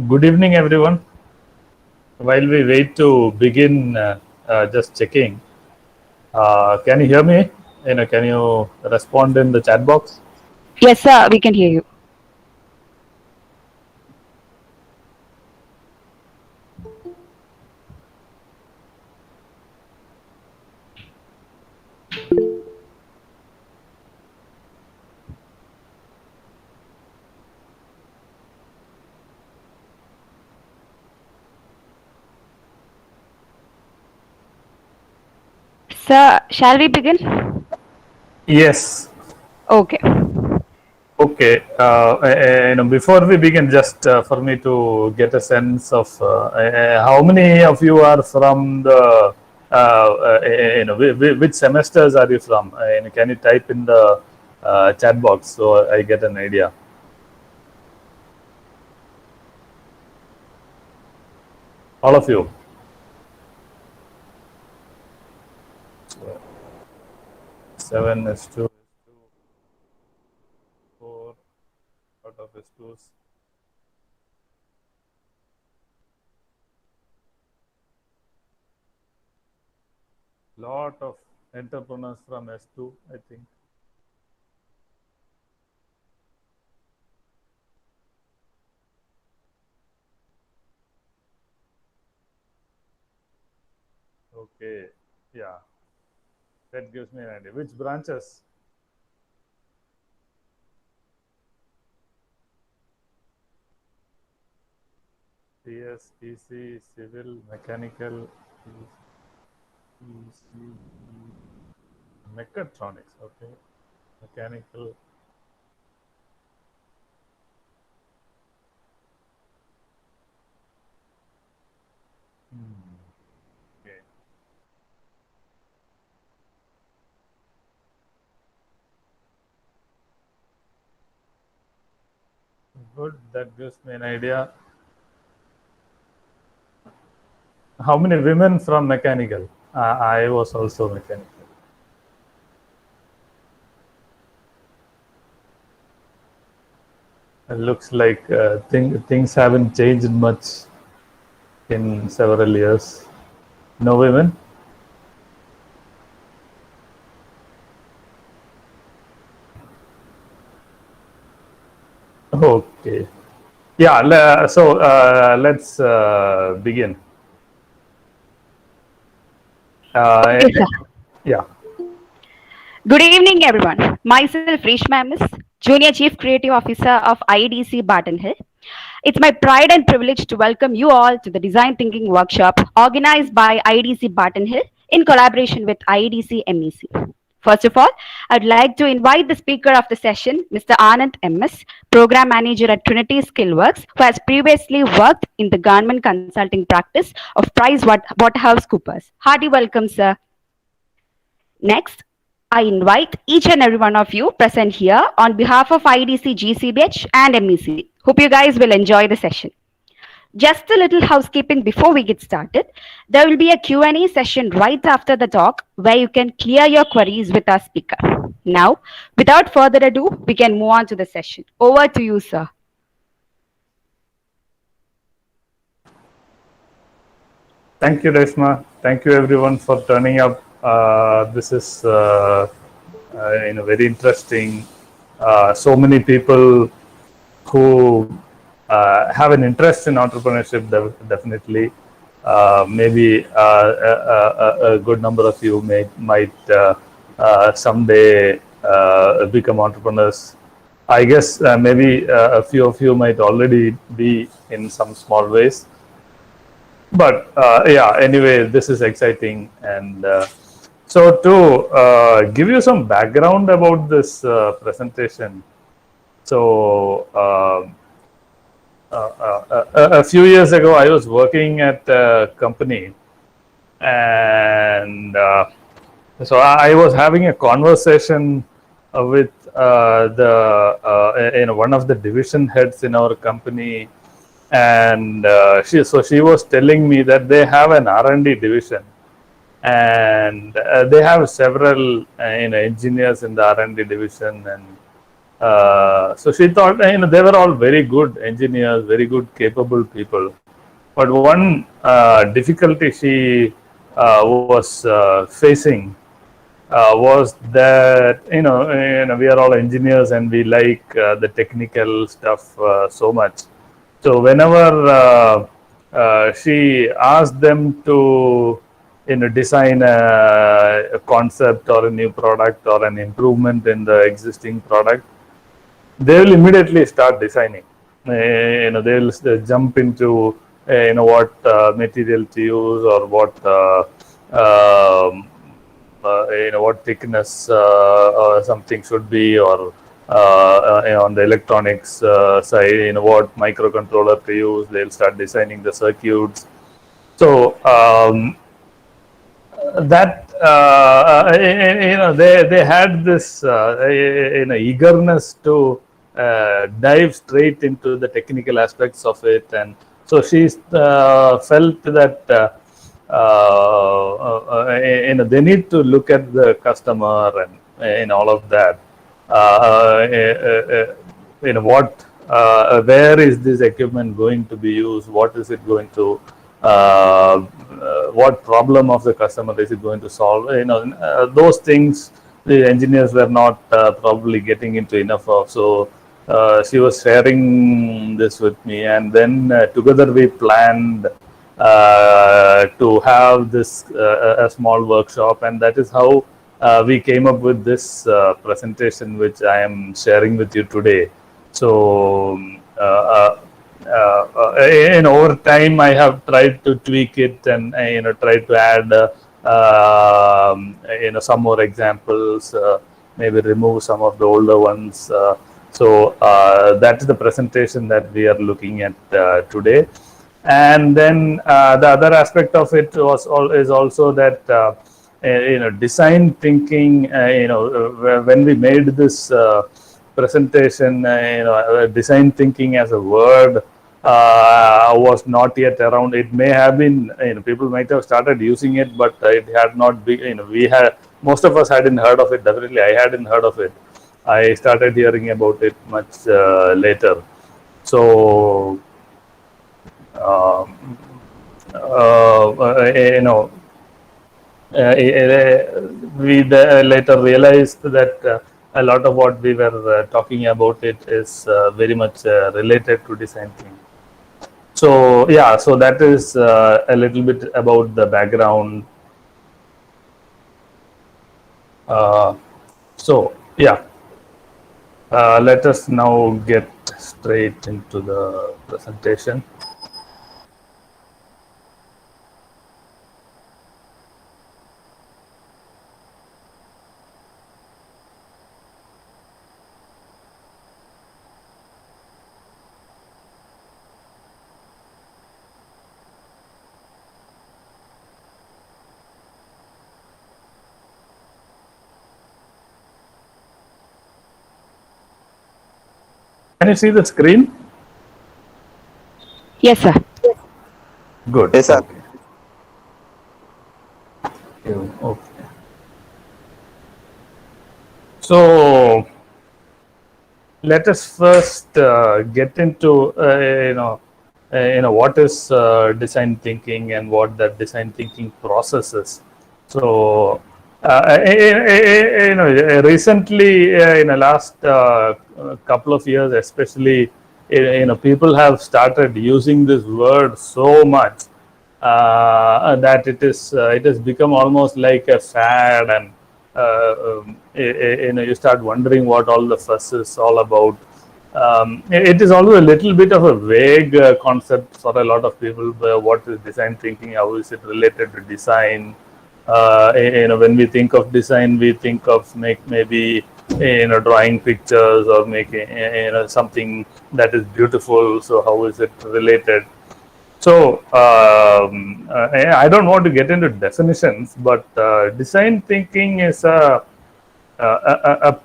Good evening, everyone. While we wait to begin, just checking. Can you hear me? Can you respond in the chat box? Yes, sir, we can hear you. Sir, shall we begin? Yes. Okay. Okay. Before we begin, just for me to get a sense of how many of you are from the, which semesters are you from? Can you type in the chat box so I get an idea? All of you. 7 is 2, 4 out of S2s. Lot of entrepreneurs from S2, I think. Okay, yeah, that gives me an idea. Which branches? CS, PC, civil, mechanical, EC, mechatronics. Okay, mechanical. Okay. Good. That gives me an idea. How many women from mechanical? I was also mechanical. It looks like things haven't changed much in several years. No women? Okay. Yeah, so let's begin. Uh, Okay, sir. yeah. Good evening, everyone. Myself, Reshma M S, Junior Chief Creative Officer of IEDC Barton Hill. It's my pride and privilege to welcome you all to the Design Thinking Workshop organized by IEDC Barton Hill in collaboration with IEDC MEC. First of all, I'd like to invite the speaker of the session, Mr. Anand M S, Program Manager at Trinity Skillworks, who has previously worked in the government consulting practice of PricewaterhouseCoopers. Hearty welcome, sir. Next, I invite each and every one of you present here on behalf of IEDC GCBH and MEC. Hope you guys will enjoy the session. Just a little housekeeping before we get started. There will be a Q&A session right after the talk where you can clear your queries with our speaker. Now, without further ado, we can move on to the session. Over to you, sir. Thank you, Reshma. Thank you, everyone, for turning up. This is very interesting. So many people who have an interest in entrepreneurship, definitely. Maybe a good number of you might someday become entrepreneurs. I guess maybe a few of you might already be in some small ways. But yeah, anyway, this is exciting. And so to give you some background about this presentation, so a few years ago, I was working at a company, and so I was having a conversation with one of the division heads in our company, and she was telling me that they have an R&D division, and they have several engineers in the R&D division, and So she thought, they were all very good engineers, very good, capable people. But one difficulty she was facing was that we are all engineers and we like the technical stuff so much. So whenever she asked them to design a concept or a new product or an improvement in the existing product, they will immediately start designing. They'll jump into what material to use or what what thickness something should be, or on the electronics side, what microcontroller to use. They'll start designing the circuits. So that they had this eagerness to dive straight into the technical aspects of it, and so she felt that they need to look at the customer and all of that. What where is this equipment going to be used? What is it going to what problem of the customer is it going to solve? Those things the engineers were not probably getting into enough of. So she was sharing this with me, and then together we planned to have this a small workshop, and that is how we came up with this presentation, which I am sharing with you today. So over time, I have tried to tweak it and tried to add some more examples, maybe remove some of the older ones. So that's the presentation that we are looking at today. And then the other aspect of it is also that design thinking. When we made this presentation, design thinking as a word was not yet around. It may have been, people might have started using it, but it had not been. Most of us hadn't heard of it. Definitely, I hadn't heard of it. I started hearing about it much later. So we later realized that a lot of what we were talking about it is very much related to design thinking. So yeah, so that is a little bit about the background. So yeah, let us now get straight into the presentation. Can you see the screen? Yes, sir. Good. Yes, sir. Okay. So let us first get into what is design thinking and what that design thinking process is. So recently, in the last couple of years, especially, people have started using this word so much that it has become almost like a fad, and you start wondering what all the fuss is all about. It is also a little bit of a vague concept for a lot of people. What is design thinking? How is it related to design? When we think of design, we think of maybe drawing pictures or making something that is beautiful. So how is it related? So I don't want to get into definitions, but design thinking is a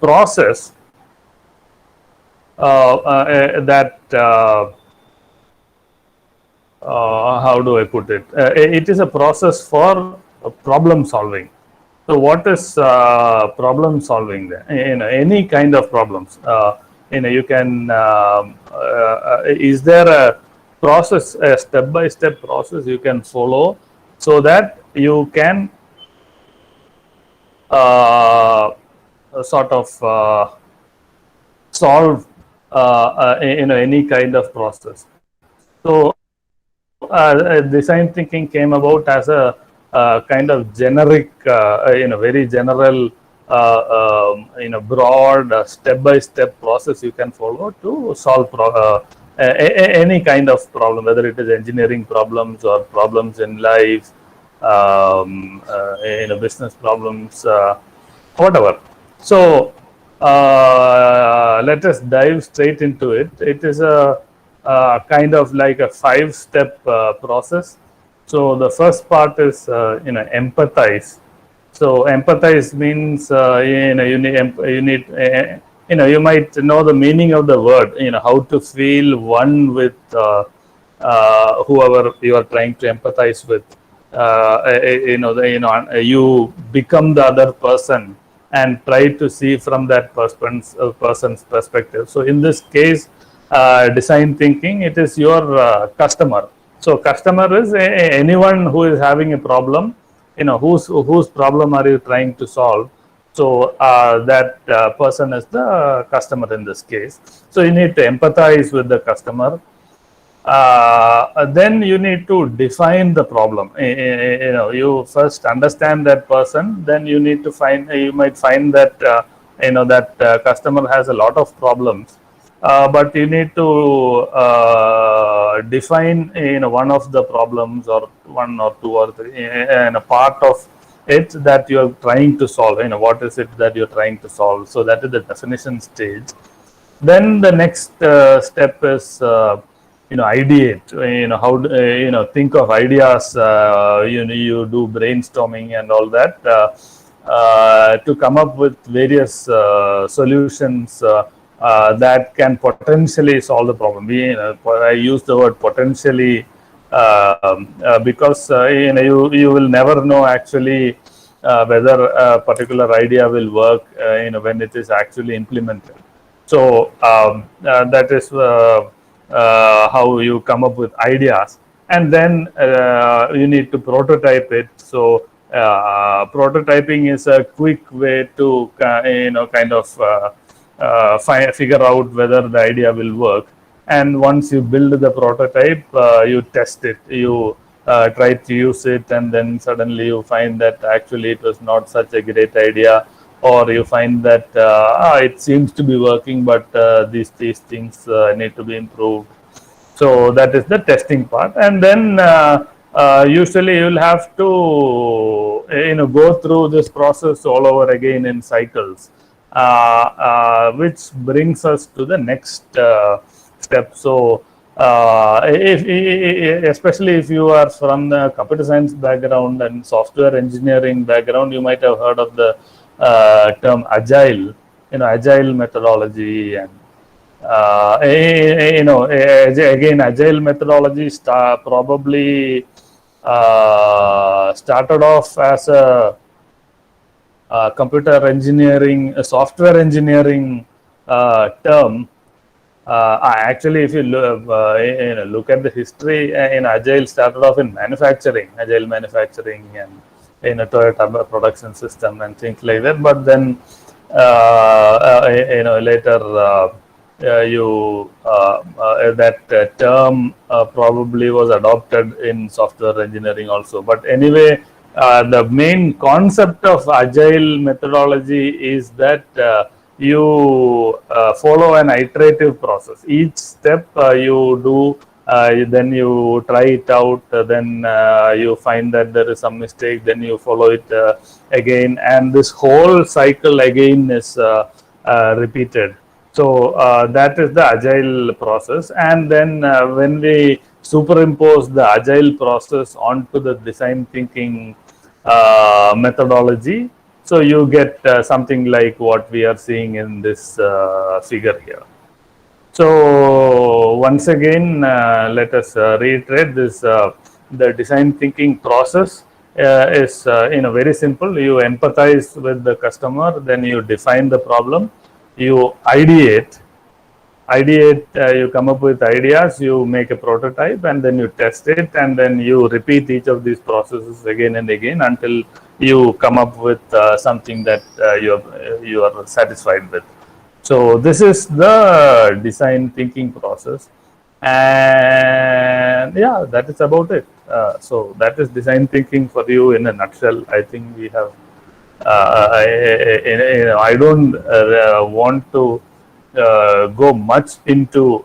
process that how do I put it? It is a process for problem solving. So what is problem solving then? Any kind of problems. you can, is there a process, a step-by-step process you can follow so that you can sort of solve any kind of process. So design thinking came about as a kind of generic, very general, broad step-by-step process you can follow to solve any kind of problem, whether it is engineering problems or problems in life, business problems, whatever. So let us dive straight into it. It is a kind of like a 5-step process. So the first part is empathize. So empathize means you might know the meaning of the word, how to feel one with whoever you are trying to empathize with. You become the other person and try to see from that person's perspective. So in this case, design thinking, it is your customer. So customer is anyone who is having a problem, whose problem are you trying to solve. So that person is the customer in this case. So you need to empathize with the customer. Then you need to define the problem. You first understand that person, then you need to you might find that that customer has a lot of problems, but you need to define one of the problems, or one or two or three, and a part of it that you are trying to solve. What is it that you're trying to solve? So that is the definition stage. Then the next step is ideate. How think of ideas. You do brainstorming and all that to come up with various solutions that can potentially solve the problem. I use the word potentially because you will never know actually whether a particular idea will work when it is actually implemented. So that is how you come up with ideas, and then you need to prototype it. So prototyping is a quick way to figure out whether the idea will work. And once you build the prototype, you test it, you try to use it, and then suddenly you find that actually it was not such a great idea, or you find that it seems to be working, but these things need to be improved. So that is the testing part. And then usually you'll have to go through this process all over again in cycles, which brings us to the next step. So especially if you are from the computer science background and software engineering background, you might have heard of the term agile, agile methodology. And again, agile methodology probably started off as a computer engineering, a software engineering term. Actually, if you look at the history, agile started off in manufacturing, agile manufacturing, and in a Toyota production system and things like that. But then later that term probably was adopted in software engineering also. But anyway, the main concept of agile methodology is that you follow an iterative process. Each step you do, then you try it out, then you find that there is some mistake, then you follow it again, and this whole cycle again is repeated. So that is the agile process. And then when we superimpose the agile process onto the design thinking methodology, so you get something like what we are seeing in this figure here. So once again, let us reiterate this. The design thinking process is very simple. You empathize with the customer, then you define the problem, you ideate, ideate, you come up with ideas, you make a prototype, and then you test it, and then you repeat each of these processes again and again until you come up with something that you are satisfied with. So this is the design thinking process, and yeah, that is about it. So that is design thinking for you in a nutshell. I think we have. I don't want to go much into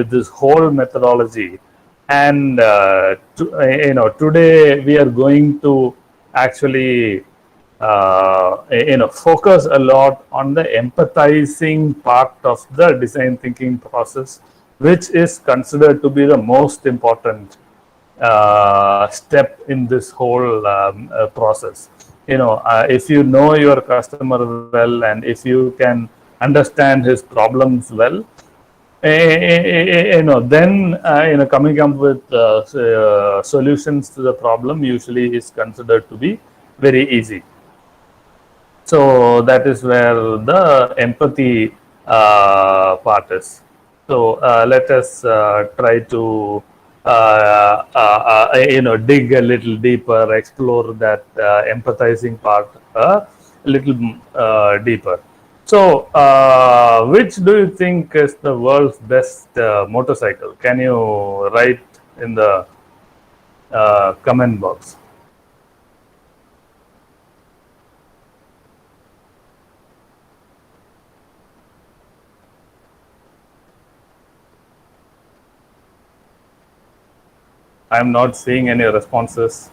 this whole methodology, and today we are going to actually focus a lot on the empathizing part of the design thinking process, which is considered to be the most important step in this whole process. If you know your customer well, and if you can understand his problems well, then coming up with solutions to the problem usually is considered to be very easy. So that is where the empathy part is. So let us try to dig a little deeper, explore that empathizing part a little deeper. So, which do you think is the world's best motorcycle? Can you write in the comment box? I am not seeing any responses.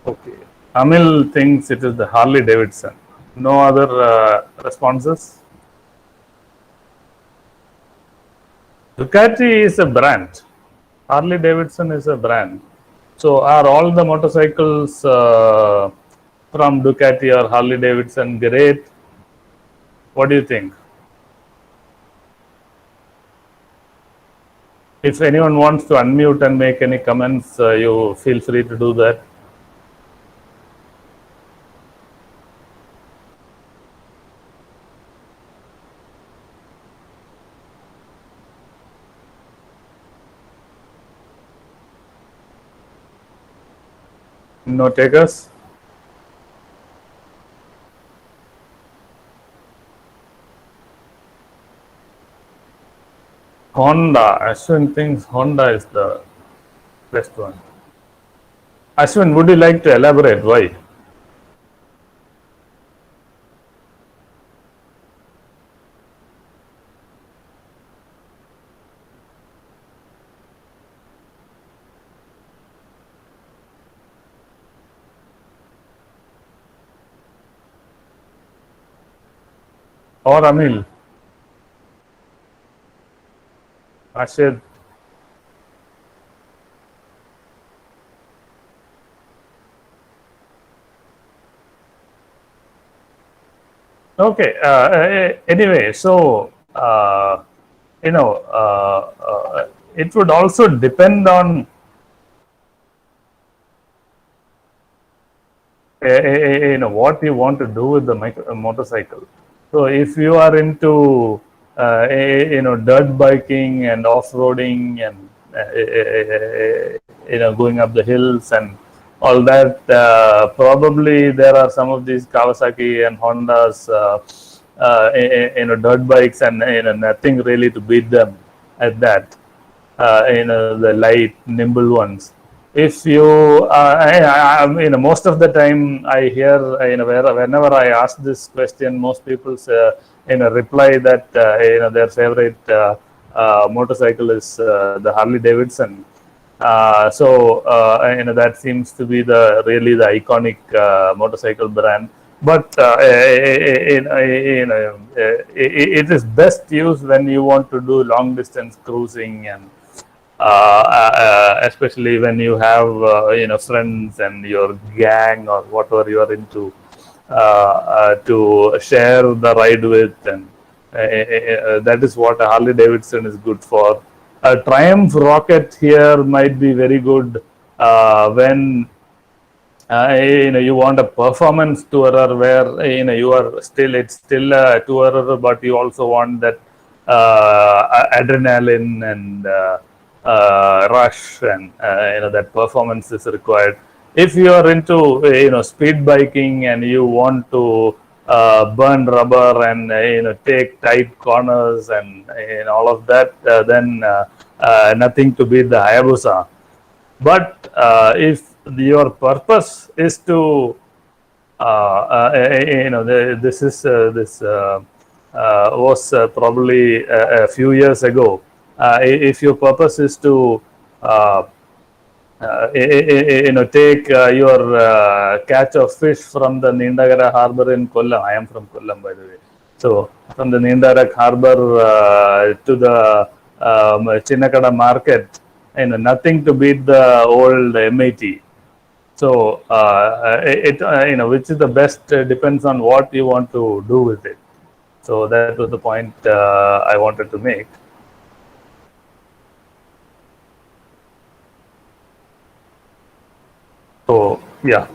Okay. Amil thinks it is the Harley Davidson. No other responses? Ducati is a brand. Harley Davidson is a brand. So are all the motorcycles from Ducati or Harley Davidson great? What do you think? If anyone wants to unmute and make any comments, you feel free to do that. No takers? Honda. Ashwin thinks Honda is the best one. Ashwin, would you like to elaborate why? Or Anil? Ashid? Okay. Anyway, so it would also depend on what you want to do with the motorcycle. So if you are into dirt biking and off-roading and going up the hills and all that, probably there are some of these Kawasaki and Hondas dirt bikes, and nothing really to beat them at that. The light, nimble ones. If you, most of the time I hear, whenever I ask this question, most people reply that their favorite motorcycle is the Harley Davidson. So that seems to be really the iconic motorcycle brand. But it is best used when you want to do long distance cruising, and especially when you have friends and your gang or whatever you are into to share the ride with, and that is what a Harley Davidson is good for. A Triumph Rocket here might be very good when You want a performance tourer where you are still, it's still a tourer, but you also want that adrenaline and rush, and that performance is required. If you are into speed biking and you want to burn rubber and take tight corners and all of that, then nothing to beat the Hayabusa. But if your purpose is to this is this was probably a few years ago. If your purpose is to take your catch of fish from the Nindagara harbor in Kollam. I am from Kollam, by the way. So from the Nindarak harbor to the Chinnakada market, nothing to beat the old MIT. So which is the best depends on what you want to do with it. So that was the point I wanted to make. So yeah,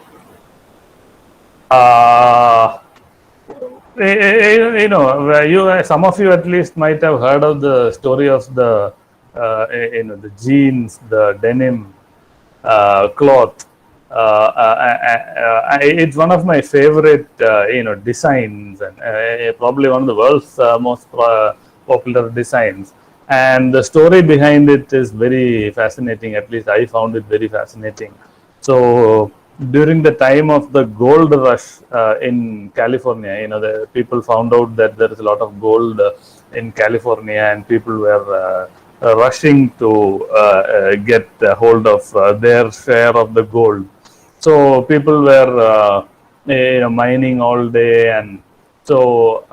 some of you at least might have heard of the story of the the jeans, the denim cloth. It's one of my favorite designs, and probably one of the world's most popular designs. And the story behind it is very fascinating. At least I found it very fascinating. So during the time of the gold rush in California, the people found out that there is a lot of gold in California, and people were rushing to get hold of their share of the gold. So people were mining all day, and so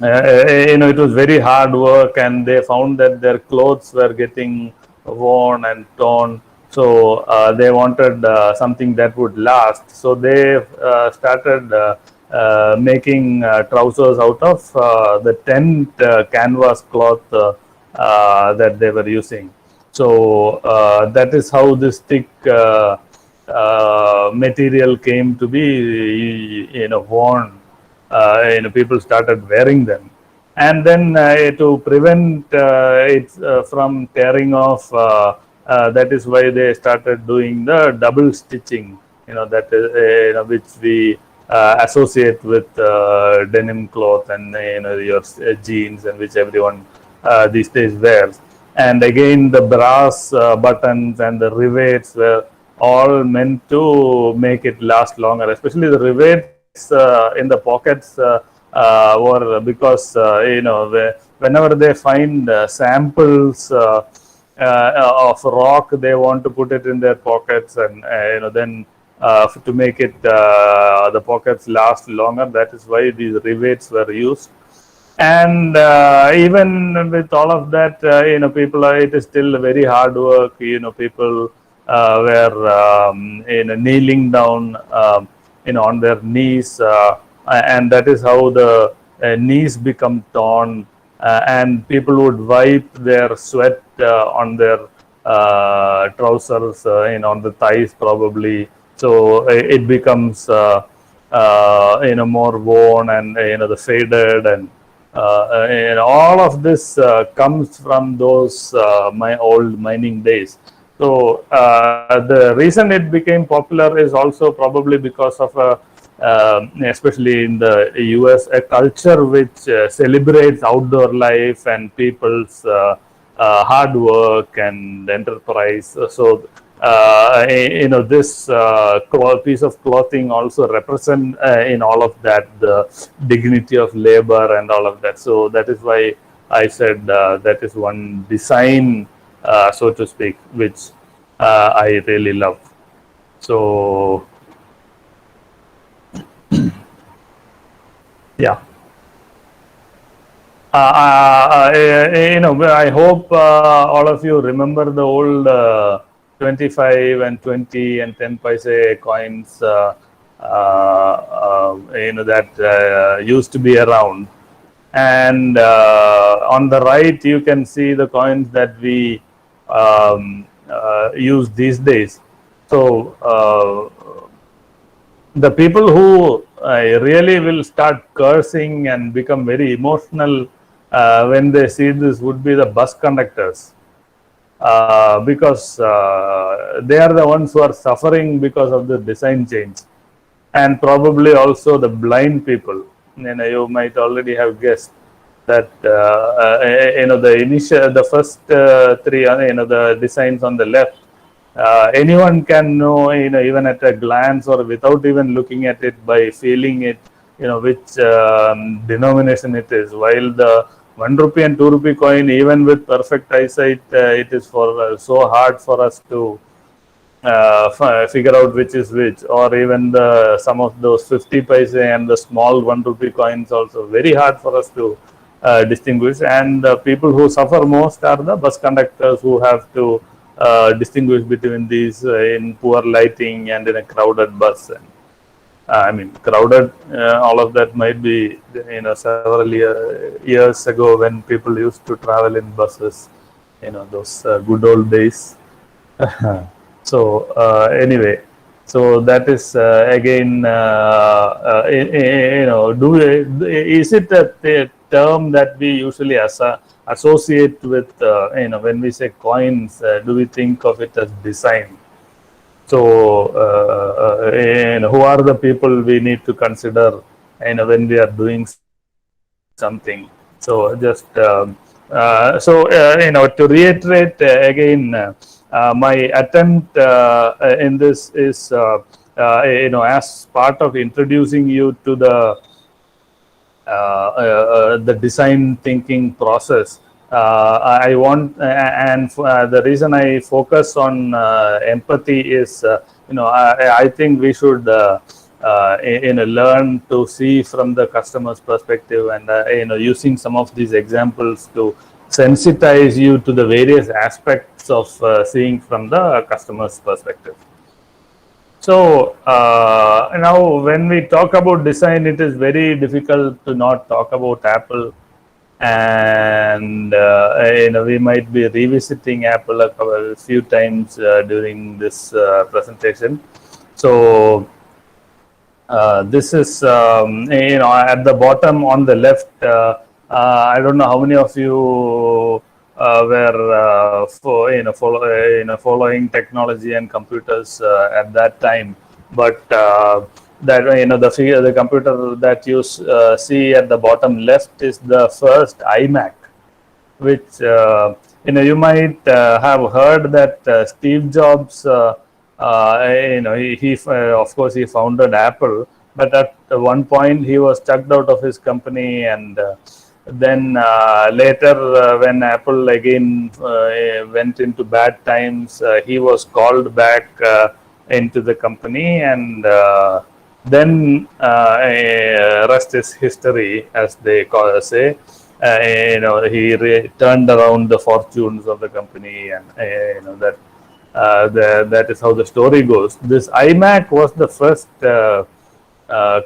it was very hard work, and they found that their clothes were getting worn and torn. So they wanted something that would last. So they started making trousers out of the tent canvas cloth that they were using. So that is how this thick material came to be worn. People started wearing them, and then to prevent it from tearing off, that is why they started doing the double stitching, that is which we associate with denim cloth and your jeans, and which everyone these days wears. And again, the brass buttons and the rivets were all meant to make it last longer, especially the rivets in the pockets were because whenever they find samples of rock, they want to put it in their pockets, and then to make it the pockets last longer. That is why these rivets were used. And even with all of that, people it is still very hard work. People were kneeling down on their knees, and that is how the knees become torn, and people would wipe their sweat on their trousers, on the thighs probably. So it becomes more worn, and the faded, and all of this comes from those my old mining days. So the reason it became popular is also probably because of especially in the US, a culture which celebrates outdoor life and people's hard work and enterprise. So this piece of clothing also represent in all of that the dignity of labor and all of that. So that is why I said that is one design, so to speak, which I really love. So yeah. I hope all of you remember the old 25 and 20 and 10 paise coins, that used to be around. And on the right, you can see the coins that we use these days. So the people who really will start cursing and become very emotional when they see this would be the bus conductors, because they are the ones who are suffering because of the design change, and probably also the blind people. You might already have guessed that the first three, the designs on the left, anyone can know, even at a glance or without even looking at it, by feeling it, which denomination it is. While the 1 rupee and 2 rupee coin, even with perfect eyesight, it is so hard for us to figure out which is which. Or even some of those 50 paise and the small 1 rupee coins also very hard for us to distinguish. And the people who suffer most are the bus conductors, who have to distinguish between these in poor lighting and in a crowded bus. And I mean, crowded, all of that might be, several years ago, when people used to travel in buses, those good old days. So anyway, so that is again, is it a term that we usually associate with, when we say coins, do we think of it as design? So who are the people we need to consider, when we are doing something? So just to reiterate again, my attempt in this is, as part of introducing you to the design thinking process. I want, and the reason I focus on empathy is, I think we should learn to see from the customer's perspective, and using some of these examples to sensitize you to the various aspects of seeing from the customer's perspective. So now, when we talk about design, it is very difficult to not talk about Apple. And we might be revisiting Apple a few times during this presentation. So this is, at the bottom on the left, I don't know how many of you were following technology and computers at that time, but that the computer that you see at the bottom left is the first iMac, which you might have heard that Steve Jobs, he of course he founded Apple, but at one point he was chucked out of his company, and then later when Apple again went into bad times, he was called back into the company, and then rest is history, as they say. He turned around the fortunes of the company, and that is how the story goes. This iMac was the first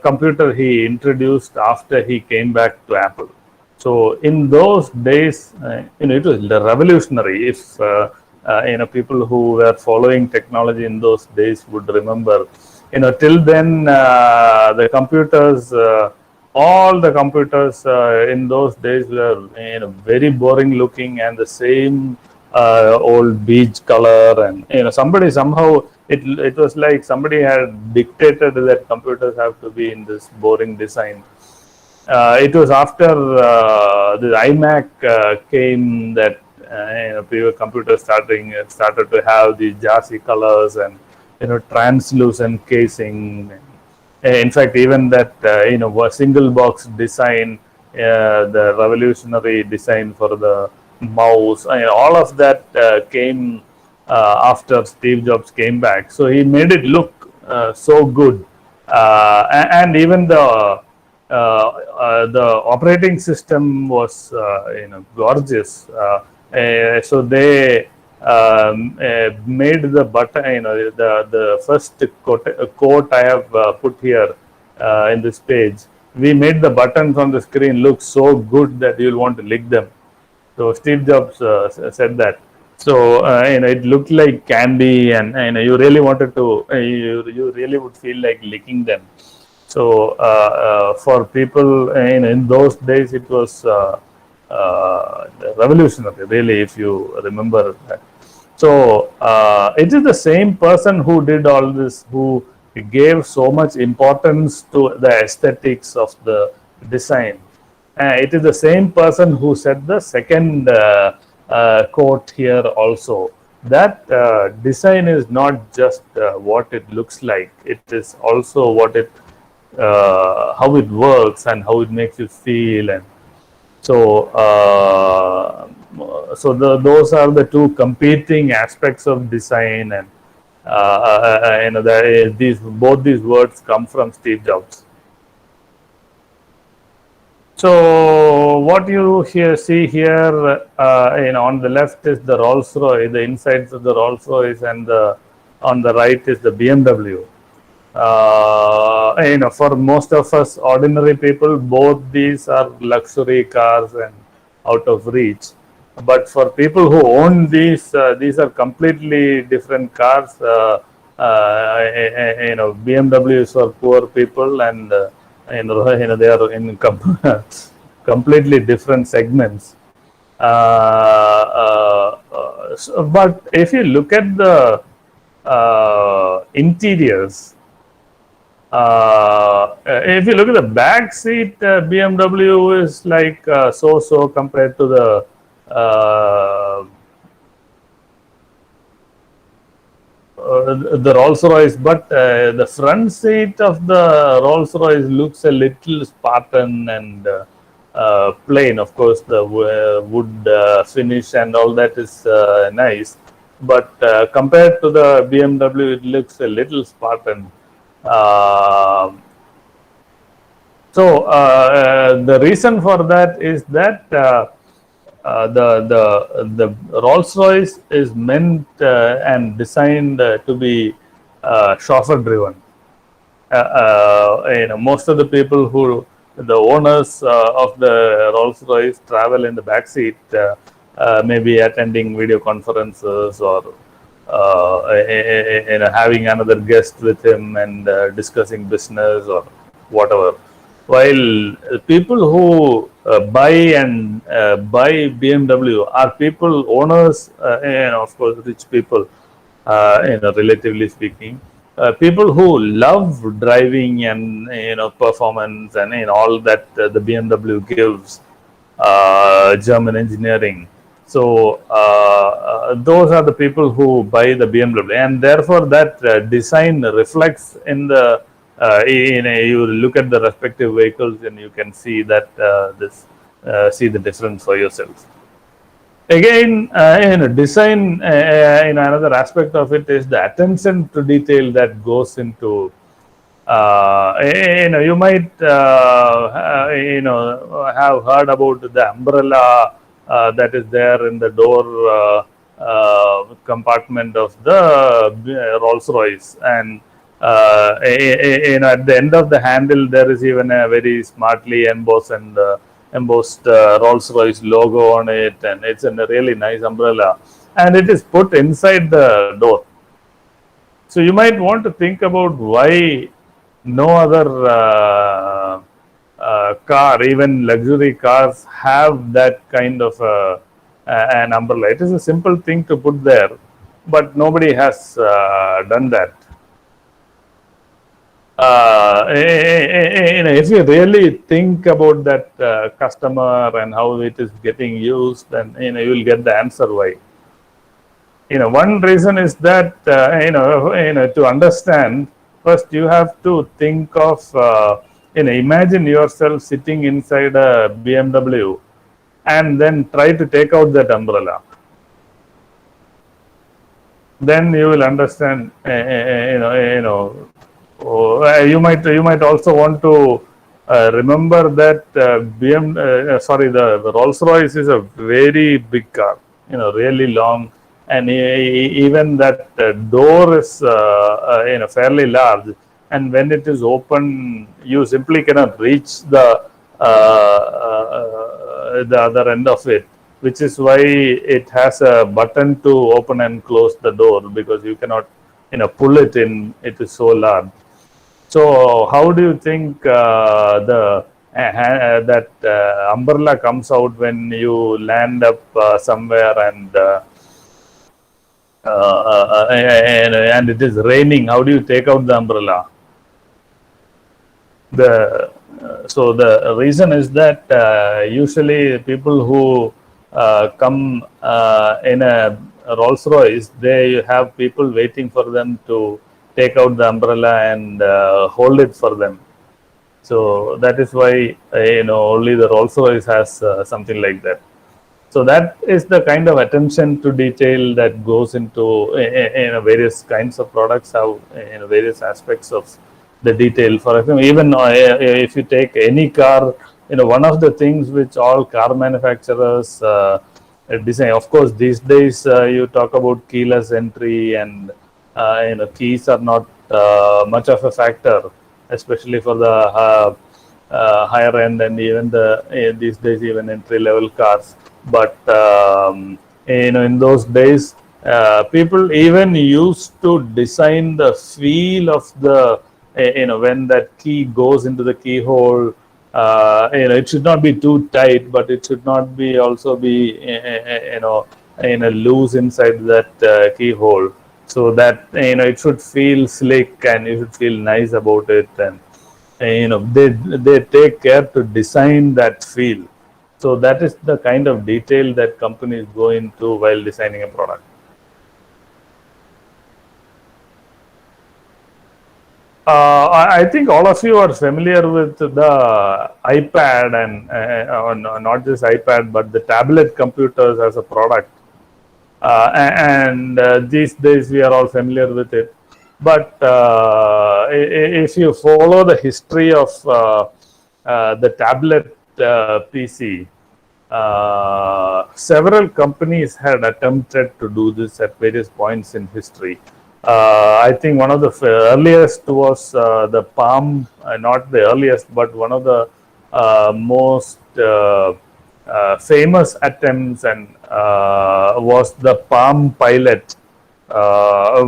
computer he introduced after he came back to Apple. So in those days, it was revolutionary. If people who were following technology in those days would remember, till then the computers, all the computers in those days were very boring looking, and the same old beige color, and somebody somehow it was like somebody had dictated that computers have to be in this boring design. It was after the iMac came that computers started to have these jassy colors and translucent casing. In fact, even that single box design, the revolutionary design for the mouse, all of that came after Steve Jobs came back. So he made it look so good, and even the operating system was gorgeous. So they made the button, the first quote I have put here in this page. We made the buttons on the screen look so good that you'll want to lick them. So Steve Jobs said that. So it looked like candy, and you really wanted to, you really would feel like licking them. So for people in those days, it was revolutionary, really, if you remember that. So it is the same person who did all this, who gave so much importance to the aesthetics of the design. It is the same person who said the second quote here also, that design is not just what it looks like, it is also what it how it works and how it makes you feel. And so those are the two competing aspects of design. And these both these words come from Steve Jobs. So what you see here, on the left is the Rolls Royce, the insides of the Rolls Royce, and on the right is the BMW. For most of us ordinary people, both these are luxury cars and out of reach. But for people who own these are completely different cars. BMW is for poor people, and they are in completely different segments. But if you look at the interiors, if you look at the back seat, BMW is like so compared to the Rolls Royce, but the front seat of the Rolls Royce looks a little Spartan and plain. Of course, the wood finish and all that is nice, but compared to the BMW, it looks a little Spartan. The reason for that is that the Rolls Royce is meant and designed to be chauffeur driven. Most of the people the owners of the Rolls Royce travel in the back seat, maybe attending video conferences or having another guest with him and discussing business or whatever. While people who buy BMW are people, owners, of course, rich people, relatively speaking, people who love driving and performance and all that the BMW gives, German engineering. So those are the people who buy the BMW, and therefore that design reflects in the you look at the respective vehicles and you can see that see the difference for yourself. Again, design, another aspect of it is the attention to detail that goes into. You might have heard about the umbrella that is there in the door compartment of the Rolls Royce, and at the end of the handle there is even a very smartly embossed Rolls Royce logo on it, and it's a really nice umbrella, and it is put inside the door. So you might want to think about why no other car, even luxury cars, have that kind of an umbrella. It is a simple thing to put there, but nobody has done that. If you really think about that customer and how it is getting used, then you will get the answer why. One reason is that to understand, first you have to think of imagine yourself sitting inside a BMW and then try to take out that umbrella. Then you will understand. You might also want to remember that the Rolls Royce is a very big car, really long, and even that door is fairly large, and when it is open, you simply cannot reach the other end of it. which is why it has a button to open and close the door, because you cannot pull it in. It is so large. So how do you think that umbrella comes out when you land up somewhere and it is raining? How do you take out the umbrella? So the reason is that usually people who come in a Rolls Royce, they have people waiting for them to take out the umbrella and hold it for them. So that is why only the Rolls Royce has something like that. So that is the kind of attention to detail that goes into various kinds of products, how various aspects of the detail. For example, even if you take any car, one of the things which all car manufacturers design, of course, these days you talk about keyless entry, and keys are not much of a factor, especially for the higher end and even these days even entry level cars. But in those days, people even used to design the feel of the when that key goes into the keyhole. It should not be too tight, but it should not be also be loose inside that keyhole, so that it should feel slick and you should feel nice about it. And they take care to design that feel. So that is the kind of detail that companies go into while designing a product. I think all of you are familiar with the iPad and not just iPad, but the tablet computers as a product. These days we are all familiar with it. But if you follow the history of the tablet PC, several companies had attempted to do this at various points in history. I think one of the earliest was the Palm, not the earliest, but one of the most famous attempts and was the Palm Pilot,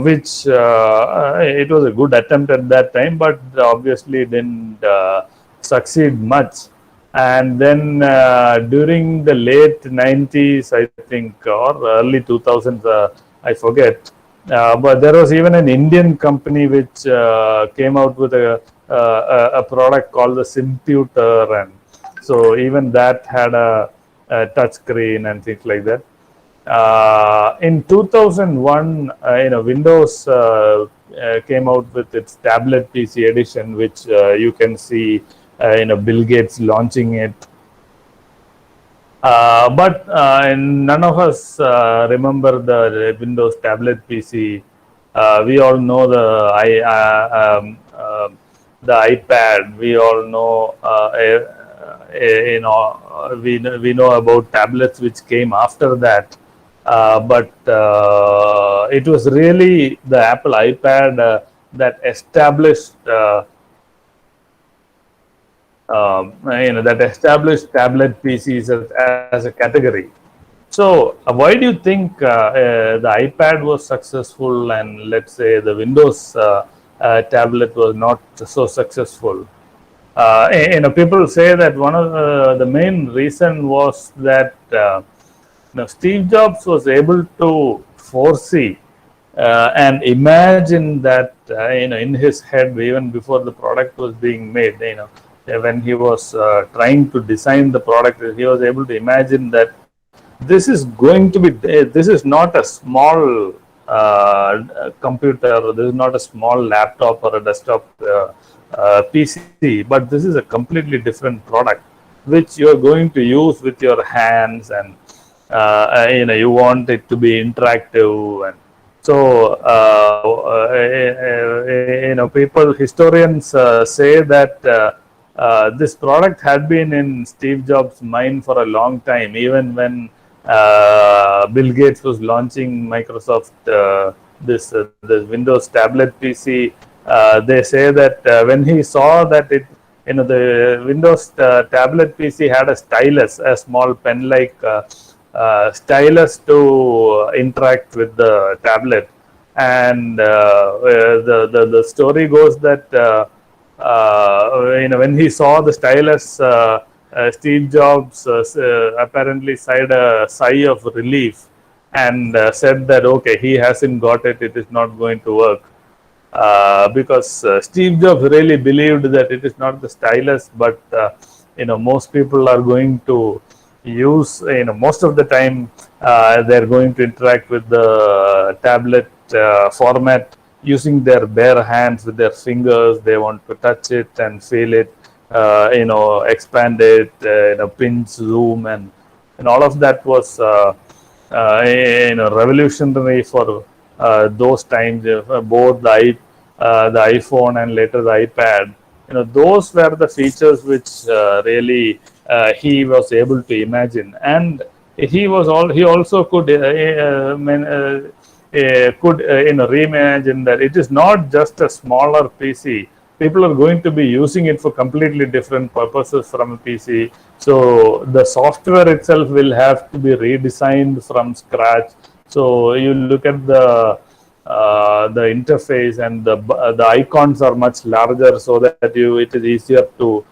which it was a good attempt at that time, but obviously didn't succeed much. And then during the late 90s, I think, or early 2000s, I forget, but there was even an Indian company which came out with a product called the Simputer, and so even that had a touch screen and things like that. In 2001, Windows came out with its tablet PC edition, which you can see Bill Gates launching it. But none of us remember the Windows tablet PC. We all know the iPad. We all know we know about tablets which came after that. But it was really the Apple iPad that established tablet PCs as a category. So why do you think the iPad was successful and let's say the Windows tablet was not so successful? People say that one of the main reason was that Steve Jobs was able to foresee and imagine that in his head even before the product was being made. When he was trying to design the product, he was able to imagine that this is going to be, this is not a small computer, this is not a small laptop or a desktop PC, but this is a completely different product which you are going to use with your hands, and you want it to be interactive. And so historians say that this product had been in Steve Jobs' mind for a long time, even when Bill Gates was launching Microsoft this Windows tablet PC. They say that when he saw that the Windows tablet PC had a stylus, a small pen-like stylus to interact with the tablet. And the story goes that when he saw the stylus, Steve Jobs apparently sighed a sigh of relief and said that okay, he hasn't got it; it is not going to work. Because Steve Jobs really believed that it is not the stylus, but most people are going to use, most of the time they're going to interact with the tablet format using their bare hands with their fingers. They want to touch it and feel it, expand it, pinch, zoom, and all of that was revolutionary for those times. Both the iPhone and later the iPad. Those were the features which really he was able to imagine, and he also could reimagine that it is not just a smaller PC. People are going to be using it for completely different purposes from a PC. So the software itself will have to be redesigned from scratch. So you look at the interface, and the icons are much larger, so that it is easier to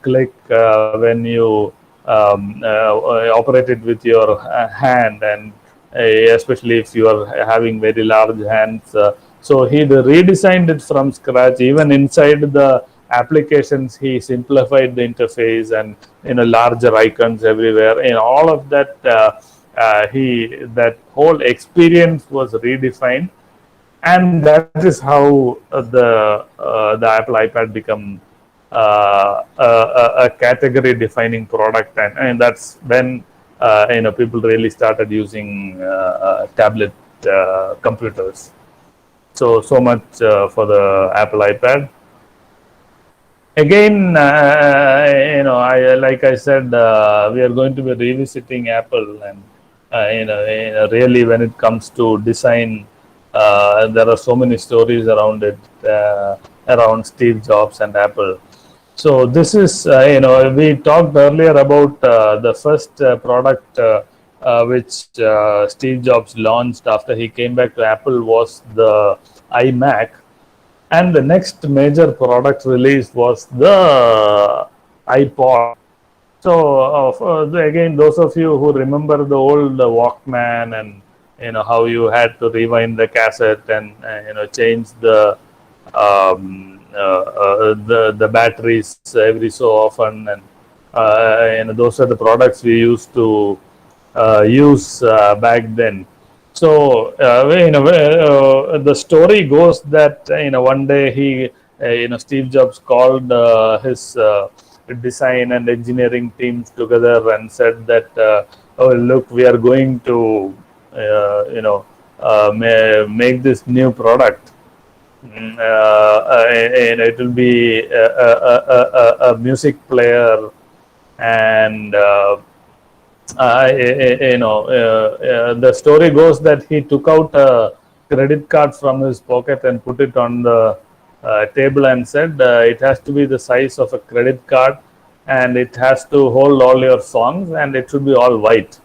click when you operate it with your hand, and especially if you are having very large hands. So he redesigned it from scratch. Even inside the applications, he simplified the interface, and larger icons everywhere. All of that, that whole experience was redefined, and that is how the Apple iPad become a category defining product, and that's when people really started using tablet computers. So much for the Apple iPad. Again, like I said, we are going to be revisiting Apple, and really, when it comes to design, there are so many stories around it, around Steve Jobs and Apple. So this is, we talked earlier about the first product which Steve Jobs launched after he came back to Apple was the iMac. And the next major product release was the iPod. So again, those of you who remember the old Walkman, and how you had to rewind the cassette and change the batteries every so often, and those are the products we used to use back then. So the story goes that one day Steve Jobs called his design and engineering teams together and said that oh look, we are going to make this new product. And it will be a music player, and the story goes that he took out a credit card from his pocket and put it on the table and said it has to be the size of a credit card, and it has to hold all your songs, and it should be all white.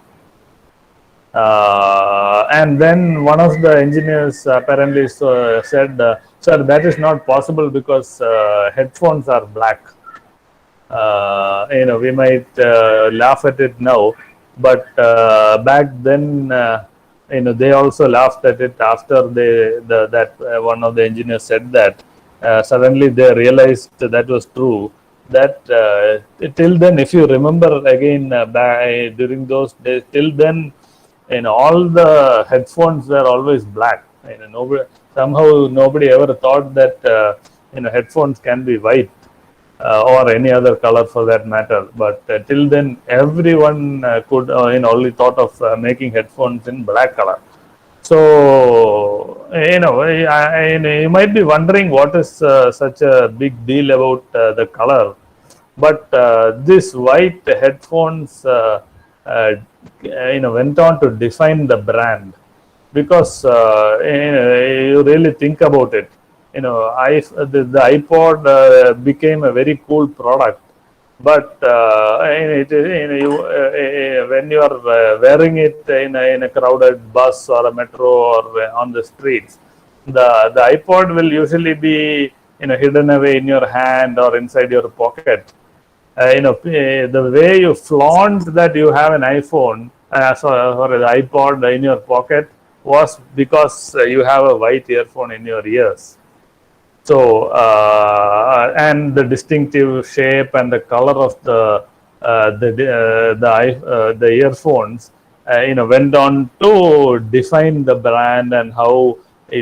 And then one of the engineers apparently said, sir, that is not possible because headphones are black. We might laugh at it now, but back then, they also laughed at it after one of the engineers said that. Suddenly they realized that was true. That till then, if you remember again, during those days, till then, all the headphones were always black. Nobody ever thought that headphones can be white or any other color for that matter. But till then, everyone could only thought of making headphones in black color. So you might be wondering what is such a big deal about the color, but this white headphones went on to define the brand, because you really think about it. The iPod became a very cool product, but when you are wearing it in a crowded bus or a metro or on the streets, the iPod will usually be hidden away in your hand or inside your pocket. The way you flaunt that you have an iPhone or an iPod in your pocket was because you have a white earphone in your ears. So, and the distinctive shape and the color of the earphones, went on to define the brand and how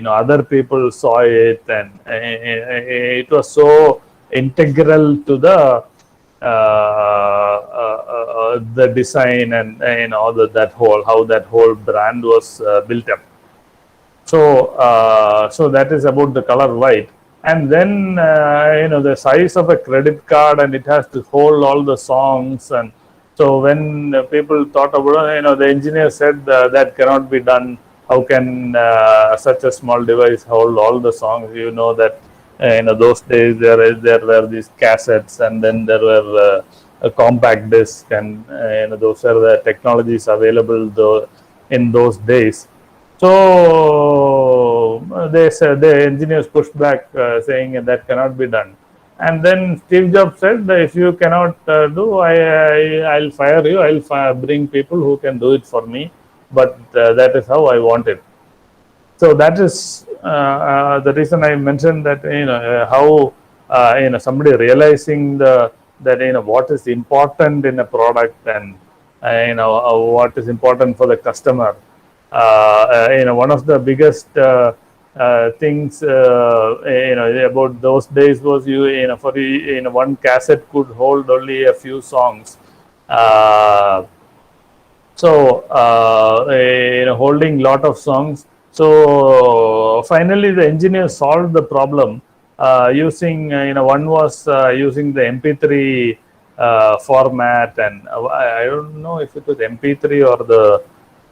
other people saw it, and it was so integral to the design and that whole how that whole brand was built up. So that is about the color white. And then the size of a credit card, and it has to hold all the songs. And so when people thought about the engineer said that cannot be done. How can such a small device hold all the songs? You know that those days there were these cassettes, and then there were a compact disc, and those are the technologies available in those days. So they said, the engineers pushed back, saying that cannot be done. And then Steve Jobs said, if you cannot do, I'll fire you. I'll bring people who can do it for me. But that is how I want it. So that is the reason I mentioned that how somebody realizing that what is important in a product, and what is important for the customer. One of the biggest things about those days was for one cassette could hold only a few songs. Holding lot of songs. So finally, the engineers solved the problem using one was using the MP3 format, and I don't know if it was MP3 or the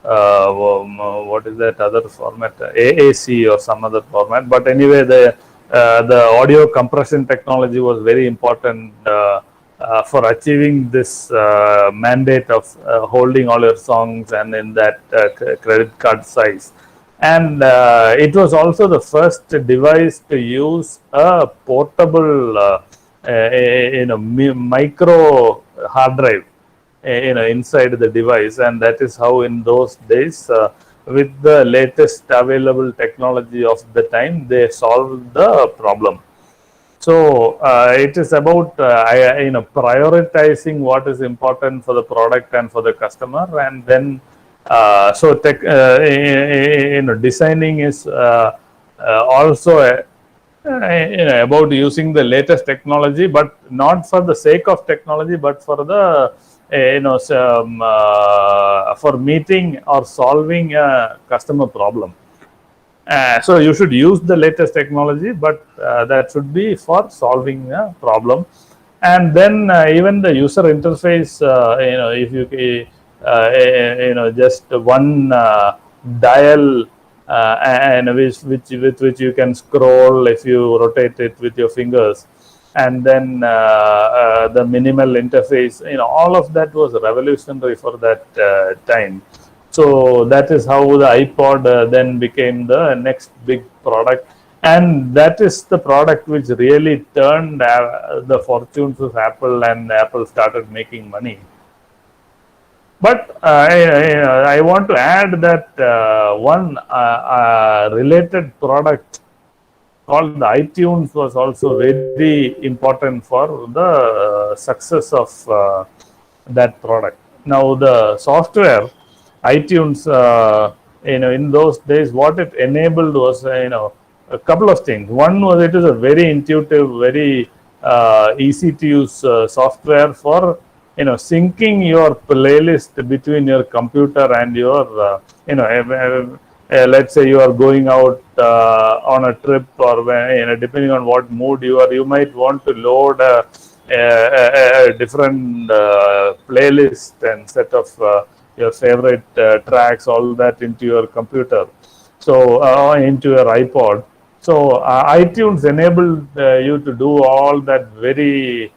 what is that other format, AAC or some other format. But anyway, the audio compression technology was very important for achieving this mandate of holding all your songs and in that credit card size. And it was also the first device to use a portable micro hard drive inside the device. And that is how in those days, with the latest available technology of the time, they solved the problem. So it is about prioritizing what is important for the product and for the customer. And then designing is also about using the latest technology, but not for the sake of technology, but for the for meeting or solving a customer problem. So you should use the latest technology, but that should be for solving a problem. And then even the user interface, if you just one dial, and with which you can scroll if you rotate it with your fingers, and then the minimal interface, all of that was revolutionary for that time. So that is how the iPod then became the next big product, and that is the product which really turned the fortunes of Apple, and Apple started making money. But I want to add that one related product called the iTunes was also very important for the success of that product. Now the software, iTunes, in those days, what it enabled was, a couple of things. One was it is a very intuitive, very easy to use software for syncing your playlist between your computer and your let's say you are going out on a trip, or depending on what mood you are, you might want to load a different playlist and set of your favorite tracks, all that into your computer, so into your iPod. So iTunes enabled you to do all that very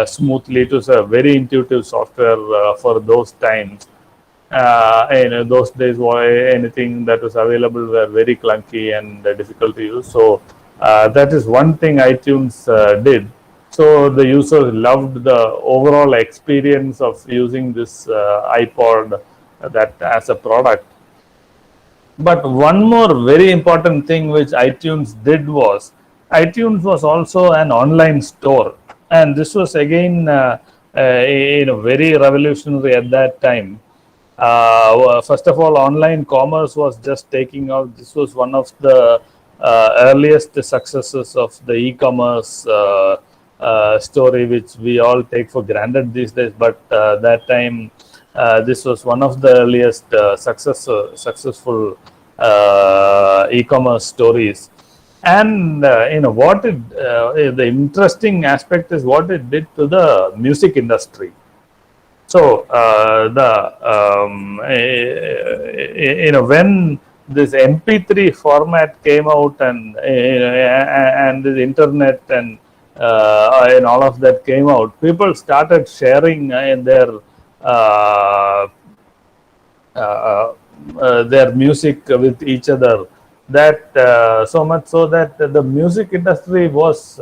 smoothly. It was a very intuitive software for those times. In those days, anything that was available were very clunky and difficult to use. So that is one thing iTunes did. So the users loved the overall experience of using this iPod that as a product. But one more very important thing which iTunes did was iTunes was also an online store, and this was again very revolutionary at that time. First of all, online commerce was just taking out. This was one of the earliest successes of the e-commerce story, which we all take for granted these days. But that time, this was one of the earliest successful e-commerce stories. And what it, the interesting aspect is what it did to the music industry. So when this MP3 format came out and the internet and all of that came out, people started sharing their music with each other. That so much so that the music industry was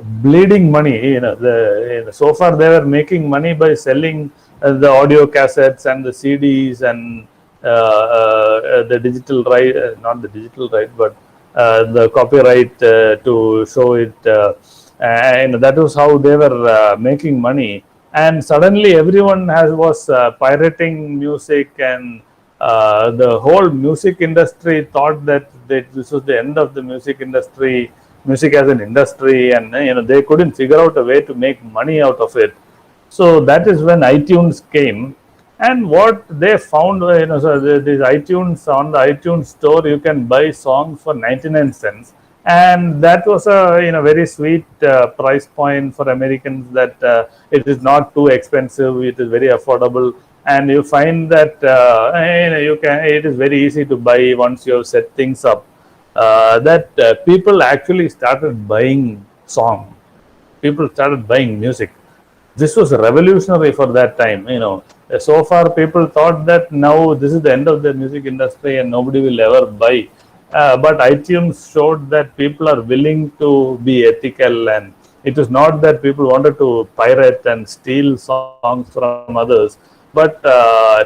bleeding money. So far they were making money by selling the audio cassettes and the CDs and the digital right, not the digital right, but the copyright to show it. And that was how they were making money. And suddenly everyone was pirating music, and the whole music industry thought that this was the end of the music industry, music as an industry, and they couldn't figure out a way to make money out of it. So that is when iTunes came, and what they found, so this iTunes, on the iTunes store, you can buy songs for 99 cents. And that was a very sweet price point for Americans, that it is not too expensive, it is very affordable, and you find that it is very easy to buy once you have set things up. That people actually started buying songs. People started buying music. This was revolutionary for that time. So far people thought that now this is the end of the music industry and nobody will ever buy. But iTunes showed that people are willing to be ethical, and it is not that people wanted to pirate and steal songs from others, but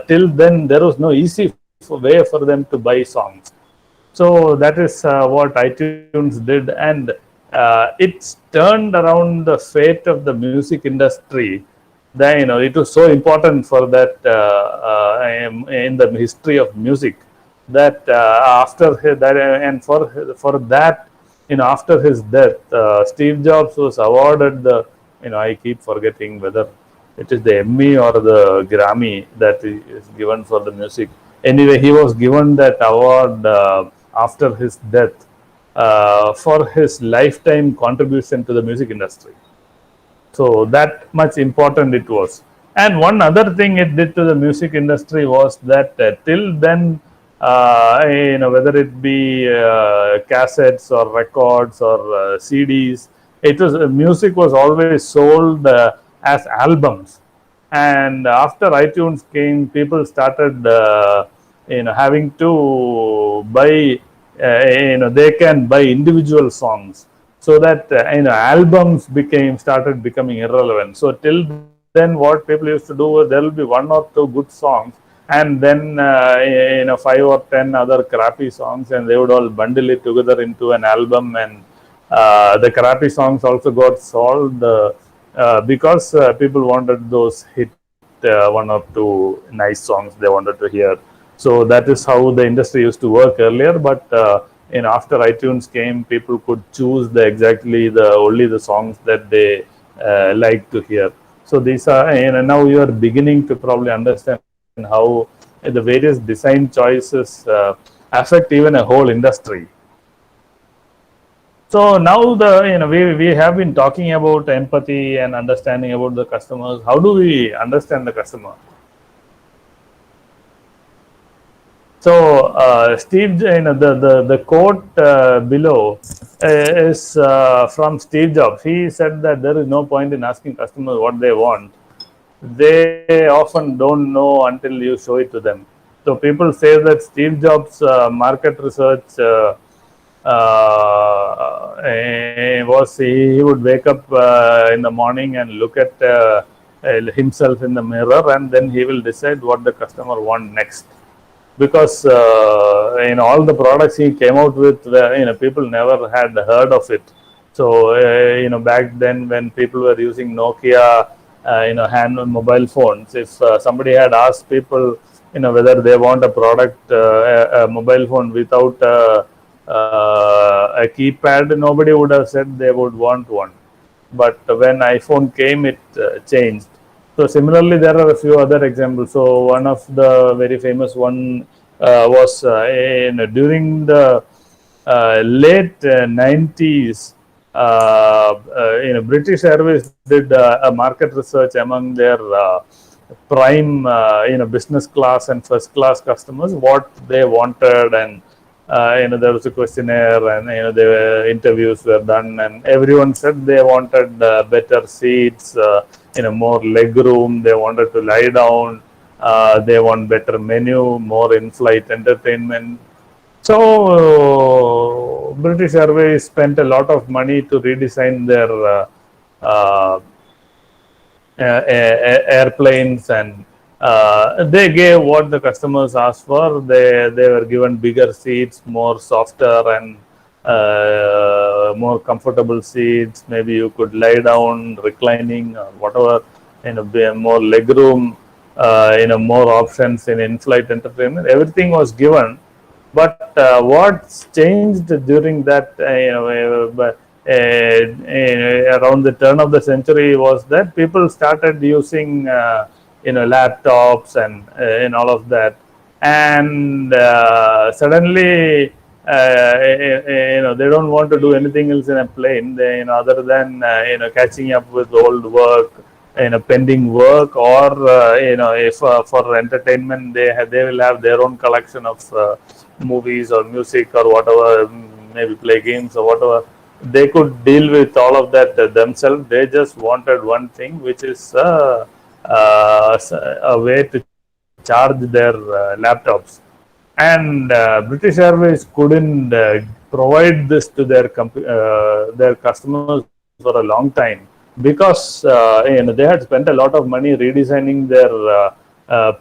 till then there was no easy way for them to buy songs. So that is what iTunes did, and it turned around the fate of the music industry. Then it was so important for that in the history of music, that after that, and for that, after his death, Steve Jobs was awarded the, I keep forgetting whether it is the Emmy or the Grammy that is given for the music. Anyway, he was given that award after his death for his lifetime contribution to the music industry. So that much important it was. And one other thing it did to the music industry was that till then, whether it be cassettes or records or CDs, music was always sold as albums. And after iTunes came, people started having to buy, they can buy individual songs, so that albums started becoming irrelevant. So till then, what people used to do was there will be one or two good songs, and then 5 or 10 other crappy songs, and they would all bundle it together into an album. And the crappy songs also got sold because people wanted those hit 1 or 2 nice songs they wanted to hear. So that is how the industry used to work earlier. But after iTunes came, people could choose only the songs that they like to hear. So these are, now you are beginning to probably understand how the various design choices affect even a whole industry. So now we have been talking about empathy and understanding about the customers. How do we understand the customer? So Steve, the quote below is from Steve Jobs. He said that there is no point in asking customers what they want. They often don't know until you show it to them. So people say that Steve Jobs' market research was he would wake up in the morning and look at himself in the mirror, and then he will decide what the customer want next. Because in all the products he came out with, people never had heard of it. So back then when people were using Nokia, hand mobile phones, if somebody had asked people, whether they want a product, a mobile phone without a keypad, nobody would have said they would want one. But when iPhone came, it changed. So similarly, there are a few other examples. So one of the very famous one was during the late 90s. British Airways did a market research among their prime, business class and first class customers, what they wanted, and there was a questionnaire, and the interviews were done, and everyone said they wanted better seats, more leg room, they wanted to lie down, they want better menu, more in-flight entertainment. So British Airways spent a lot of money to redesign their airplanes, and they gave what the customers asked for. They were given bigger seats, more softer and more comfortable seats. Maybe you could lie down, reclining, or whatever. More leg room. More options in in-flight entertainment. Everything was given, but what's changed during that, around the turn of the century, was that people started using laptops and all of that, and suddenly they don't want to do anything else in a plane, other than catching up with old work, pending work, or if for entertainment they will have their own collection of movies or music or whatever, maybe play games or whatever. They could deal with all of that themselves. They just wanted one thing, which is a way to charge their laptops. And British Airways couldn't provide this to their customers for a long time, because they had spent a lot of money redesigning their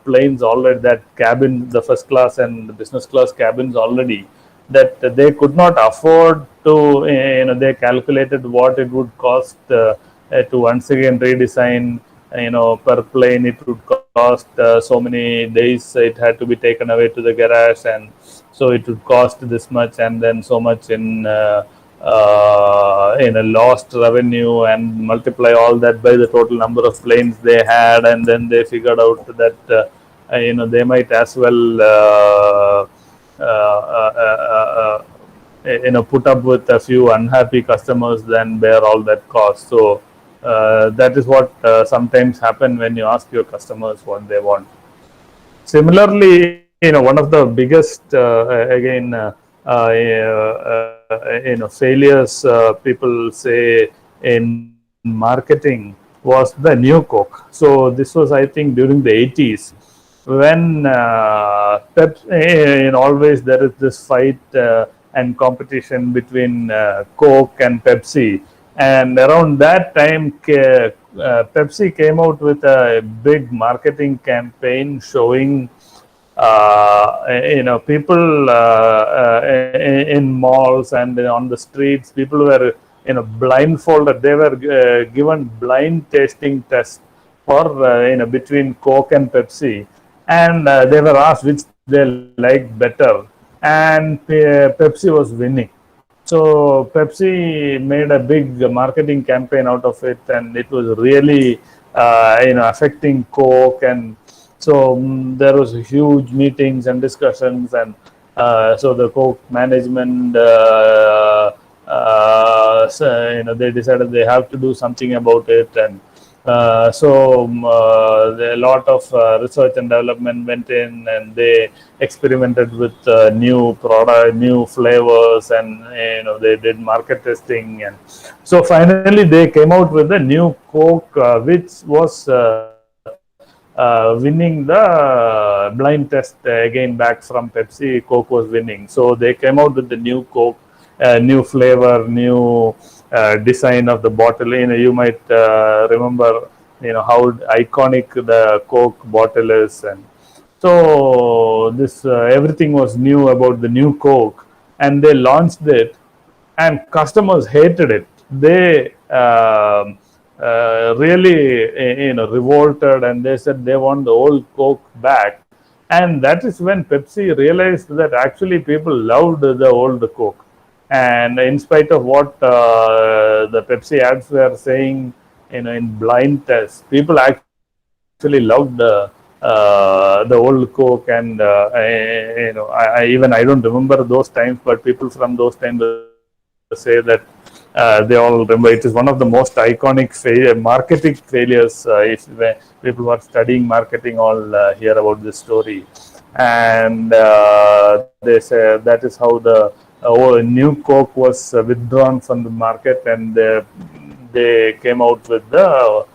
planes already, that cabin, the first class and the business class cabins already, that they could not afford to, they calculated what it would cost to once again redesign, per plane it would cost so many days, it had to be taken away to the garage, and so it would cost this much, and then so much in a lost revenue, and multiply all that by the total number of planes they had, and then they figured out that they might as well put up with a few unhappy customers than bear all that cost. So that is what sometimes happen when you ask your customers what they want. Similarly, one of the biggest failures people say in marketing was the new Coke. So this was, I think, during the 80s, when always there is this fight and competition between Coke and Pepsi. And around that time, Pepsi came out with a big marketing campaign showing people in malls and on the streets, people were blindfolded. They were given blind tasting tests for between Coke and Pepsi, and they were asked which they liked better, and Pepsi was winning. So Pepsi made a big marketing campaign out of it, and it was really affecting Coke. And so there was huge meetings and discussions, and so the Coke management, they decided they have to do something about it, and A lot of research and development went in, and they experimented with new product, new flavors, and they did market testing, and so finally they came out with a new Coke, which was winning the blind test again back from Pepsi. Coke was winning, so they came out with the new Coke, new flavor, new design of the bottle. You might remember, how iconic the Coke bottle is, and so this everything was new about the new Coke, and they launched it, and customers hated it. They really revolted, and they said they want the old Coke back. And that is when Pepsi realized that actually people loved the old Coke. And in spite of what the Pepsi ads were saying, in blind tests, people actually loved the old Coke. And I don't remember those times, but people from those times say that they all remember it is one of the most iconic marketing failures. If people who are studying marketing all hear about this story, and they say that is how the new Coke was withdrawn from the market, and they came out with the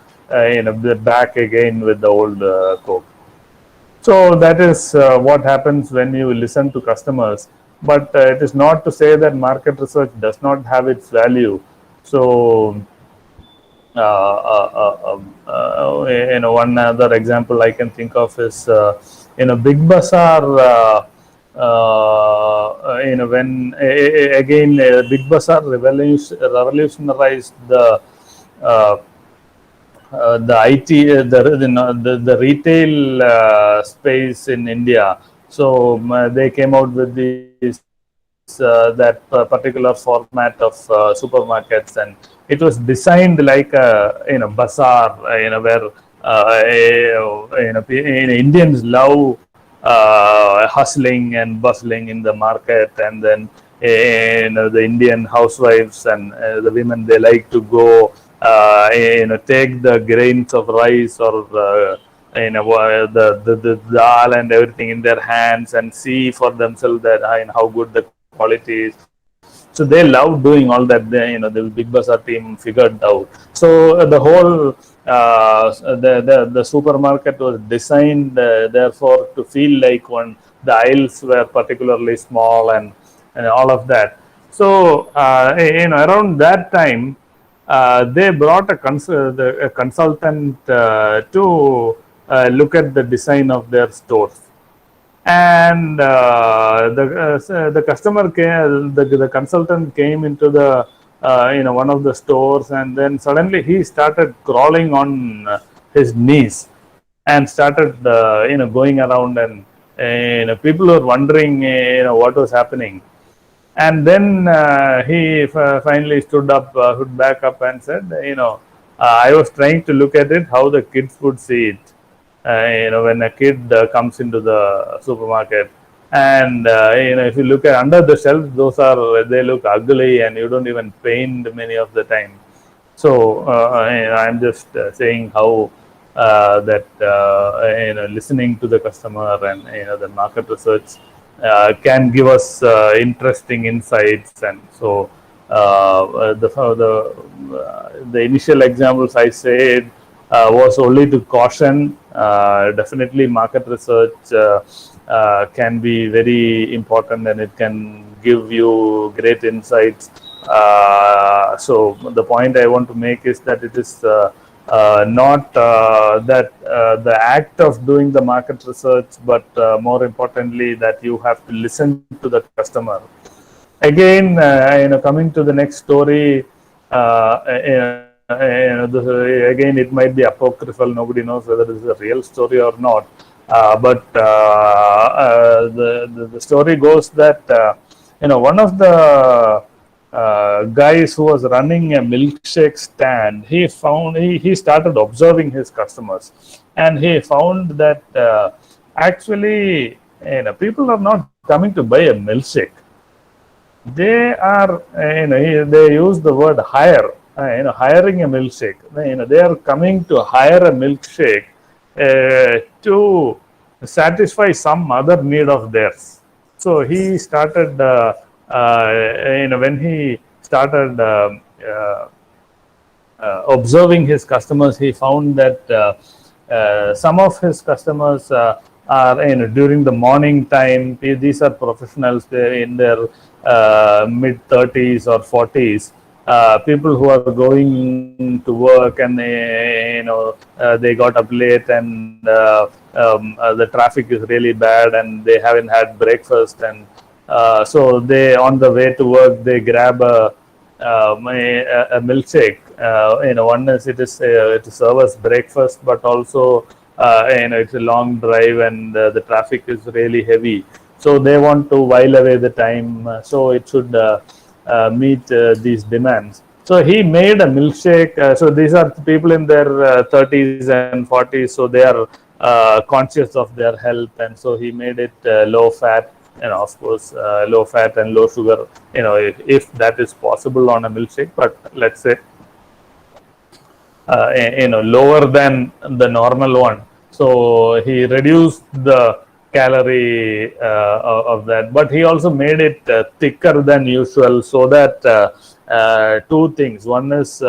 back again with the old Coke. So that is what happens when you listen to customers. But it is not to say that market research does not have its value. So, one other example I can think of is, Big Bazaar. When again Big Bazaar revolutionized the IT, the retail space in India. So they came out with that particular format of supermarkets, and it was designed like a bazaar, where Indians love hustling and bustling in the market, and then the Indian housewives and the women, they like to go take the grains of rice or the dal and everything in their hands and see for themselves that how good the quality is. So they love doing all that. The Big Bazaar team figured out. So the whole the supermarket was designed therefore to feel like one. The aisles were particularly small, and all of that. So around that time, they brought a consultant to look at the design of their stores. And the customer came, the consultant came into the one of the stores, and then suddenly he started crawling on his knees and started going around, and people were wondering what was happening. And then he finally stood back up and said, I was trying to look at it how the kids would see it. When a kid comes into the supermarket, and if you look at under the shelves, they look ugly, and you don't even paint many of the time. So I'm just saying how that listening to the customer and the market research can give us interesting insights. And so the initial examples I said was only to caution. Definitely market research can be very important, and it can give you great insights. So the point I want to make is that it is not that the act of doing the market research, but more importantly that you have to listen to the customer. Again, coming to the next story, again, it might be apocryphal. Nobody knows whether this is a real story or not. But the story goes that one of the guys who was running a milkshake stand, he started observing his customers, and he found that actually people are not coming to buy a milkshake. They are they use the word hire. hiring a milkshake. They are coming to hire a milkshake to satisfy some other need of theirs. So he started, when he started observing his customers, he found that some of his customers are during the morning time. These are professionals. They're in their mid 30s or 40s. People who are going to work, and they got up late, and the traffic is really bad, and they haven't had breakfast, and so they, on the way to work, they grab a milkshake. One is it to serve as breakfast, but also it's a long drive, and the traffic is really heavy. So they want to while away the time. So it should meet these demands. So he made a milkshake. So these are people in their 30s and 40s. So they are conscious of their health, and so he made it low fat. Of course, low fat and low sugar, if that is possible on a milkshake, but let's say, lower than the normal one. So he reduced the calorie of that, but he also made it thicker than usual, so that two things. One is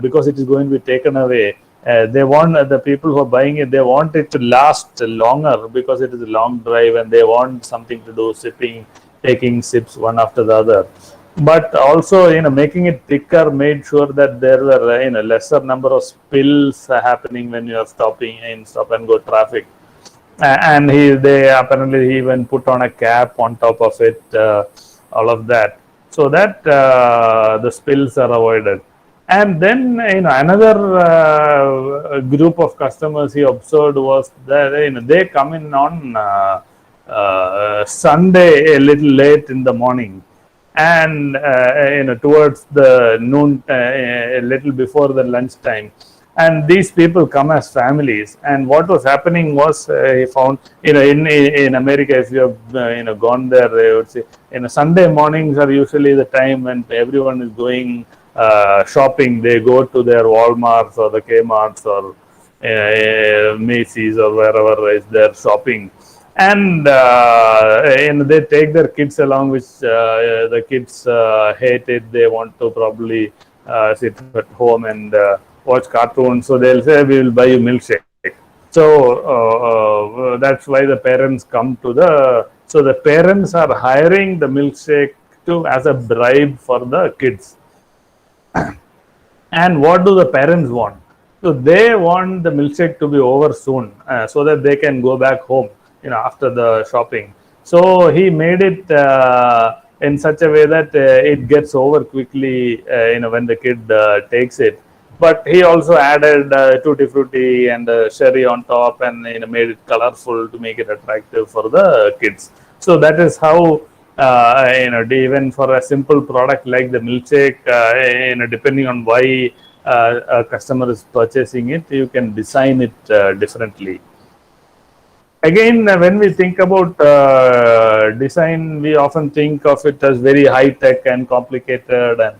because it is going to be taken away, they want the people who are buying it, they want it to last longer because it is a long drive, and they want something to do, sipping, taking sips one after the other. But also, making it thicker made sure that there were lesser number of spills happening when you are stopping in stop and go traffic. And they apparently even put on a cap on top of it, all of that, so that the spills are avoided. And then another group of customers he observed was that they come in on Sunday a little late in the morning, and towards the noon, a little before the lunchtime. And these people come as families. And what was happening was, he found, in America, if you have gone there, they would say, Sunday mornings are usually the time when everyone is going shopping. They go to their Walmarts or the Kmarts or Macy's or wherever is their shopping, and they take their kids along, which the kids hate it. They want to probably sit at home and watch cartoons. So they'll say, we will buy you milkshake. So that's why the parents come to so the parents are hiring the milkshake as a bribe for the kids. And what do the parents want? So they want the milkshake to be over soon, so that they can go back home, after the shopping. So he made it in such a way that it gets over quickly, when the kid takes it. But he also added tutti frutti and sherry on top, and made it colorful to make it attractive for the kids. So that is how, even for a simple product like the milkshake, depending on why a customer is purchasing it, you can design it differently. Again, when we think about design, we often think of it as very high tech and complicated, and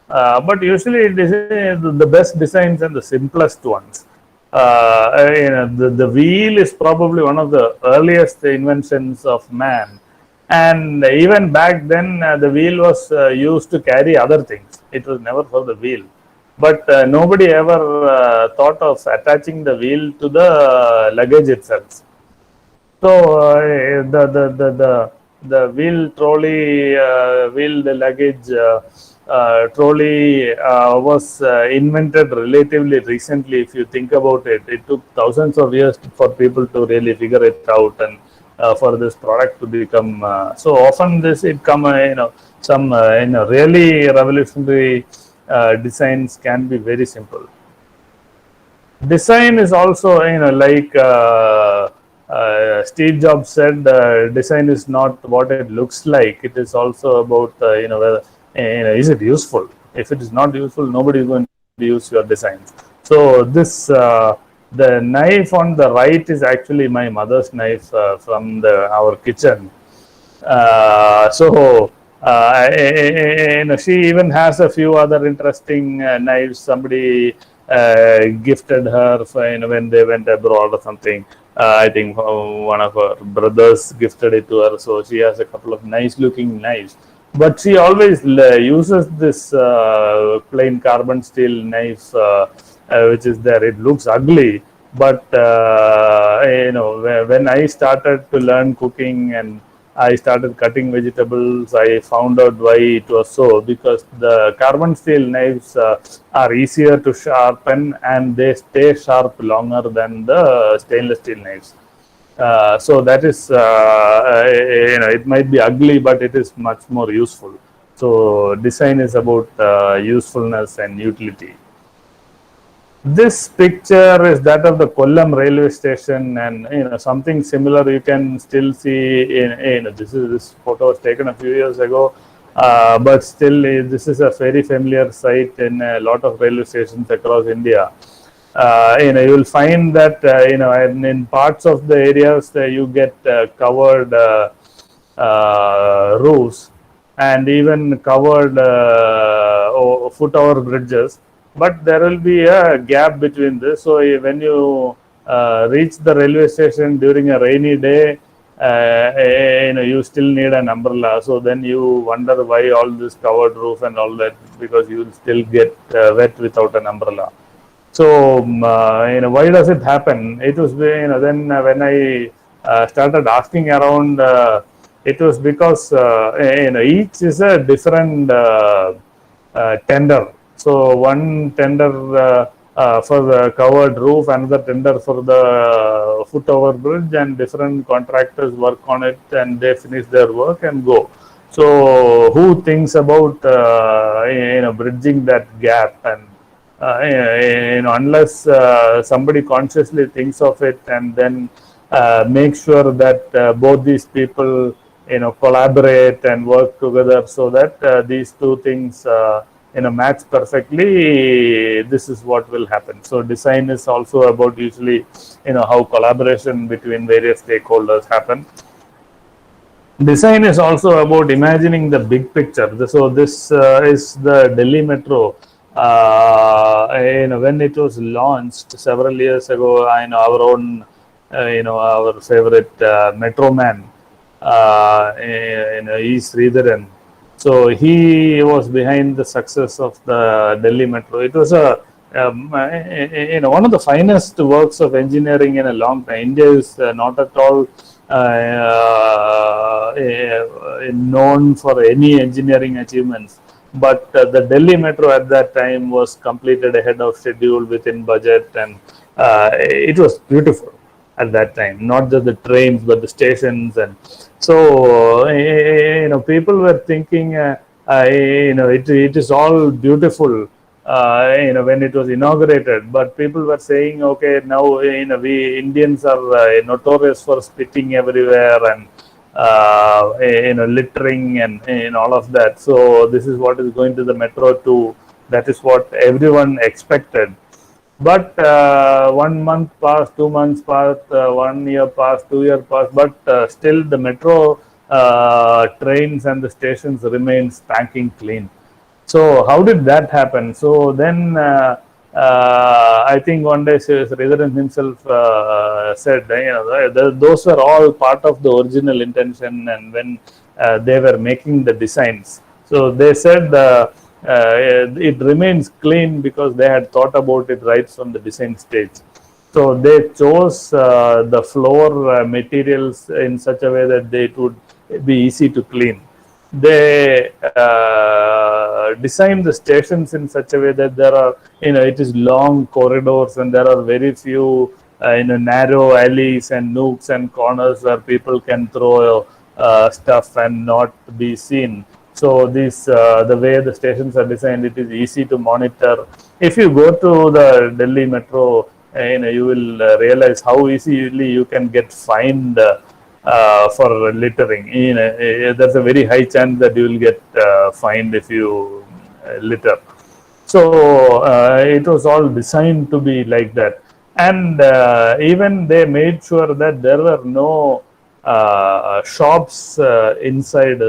but usually the best designs and the simplest ones. The wheel is probably one of the earliest inventions of man. And even back then, the wheel was used to carry other things. It was never for the wheel. But nobody ever thought of attaching the wheel to the luggage itself. So the wheel trolley, the luggage trolley was invented relatively recently. If you think about it, it took thousands of years for people to really figure it out, and for this product to become so often some really revolutionary designs can be very simple. Design is also like Steve Jobs said, design is not what it looks like. It is also about whether is it useful. If it is not useful, nobody is going to use your designs. So this the knife on the right is actually my mother's knife from our kitchen. So She even has a few other interesting knives. Somebody gifted her for, when they went abroad or something. I think one of her brothers gifted it to her, so she has a couple of nice looking knives. But she always uses this plain carbon steel knife, which is there. It looks ugly, but when I started to learn cooking and I started cutting vegetables, I found out why it was so, because the carbon steel knives are easier to sharpen and they stay sharp longer than the stainless steel knives. So that is, it might be ugly, but it is much more useful. So design is about usefulness and utility. This picture is that of the Kollam railway station, and something similar you can still see in this photo was taken a few years ago, but still this is a very familiar sight in a lot of railway stations across India. You will find that in parts of the areas you get covered roofs and even covered foot over bridges, but there will be a gap between this. So when you reach the railway station during a rainy day, you still need an umbrella. So then you wonder why all this covered roof and all that, because you will still get wet without an umbrella. So why does it happen? It was then when I started asking around, it was because each is a different tender. So one tender for the covered roof, another tender for the foot over bridge, and different contractors work on it and they finish their work and go. So who thinks about bridging that gap? And unless somebody consciously thinks of it and then make sure that both these people collaborate and work together, so that these two things match perfectly, this is what will happen. So design is also about usually how collaboration between various stakeholders happen. Design is also about imagining the big picture. So this is the Delhi Metro. When it was launched several years ago, our own, our favorite Metro man, E. Sridharan. So he was behind the success of the Delhi Metro. It was one of the finest works of engineering in a long time. India is not at all known for any engineering achievements, but the Delhi Metro at that time was completed ahead of schedule, within budget, and it was beautiful at that time. Not just the trains, but the stations, and so people were thinking, it is all beautiful. When it was inaugurated, but people were saying, okay, now we Indians are notorious for spitting everywhere and littering and all of that. So this is what is going to the metro too. That is what everyone expected. But 1 month passed, 2 months passed, 1 year passed, 2 years passed, but still the metro trains and the stations remain spanking clean. So how did that happen? So then I think one day Sridharan himself said, those were all part of the original intention, and when they were making the designs. So they said it remains clean because they had thought about it right from the design stage. So they chose the floor materials in such a way that it would be easy to clean. They design the stations in such a way that there are, it is long corridors and there are very few, narrow alleys and nooks and corners where people can throw stuff and not be seen. So this, the way the stations are designed, it is easy to monitor. If you go to the Delhi Metro, you will realize how easily you can get fined for littering. There's a very high chance that you will get fined if you litter. So it was all designed to be like that, and even they made sure that there were no shops inside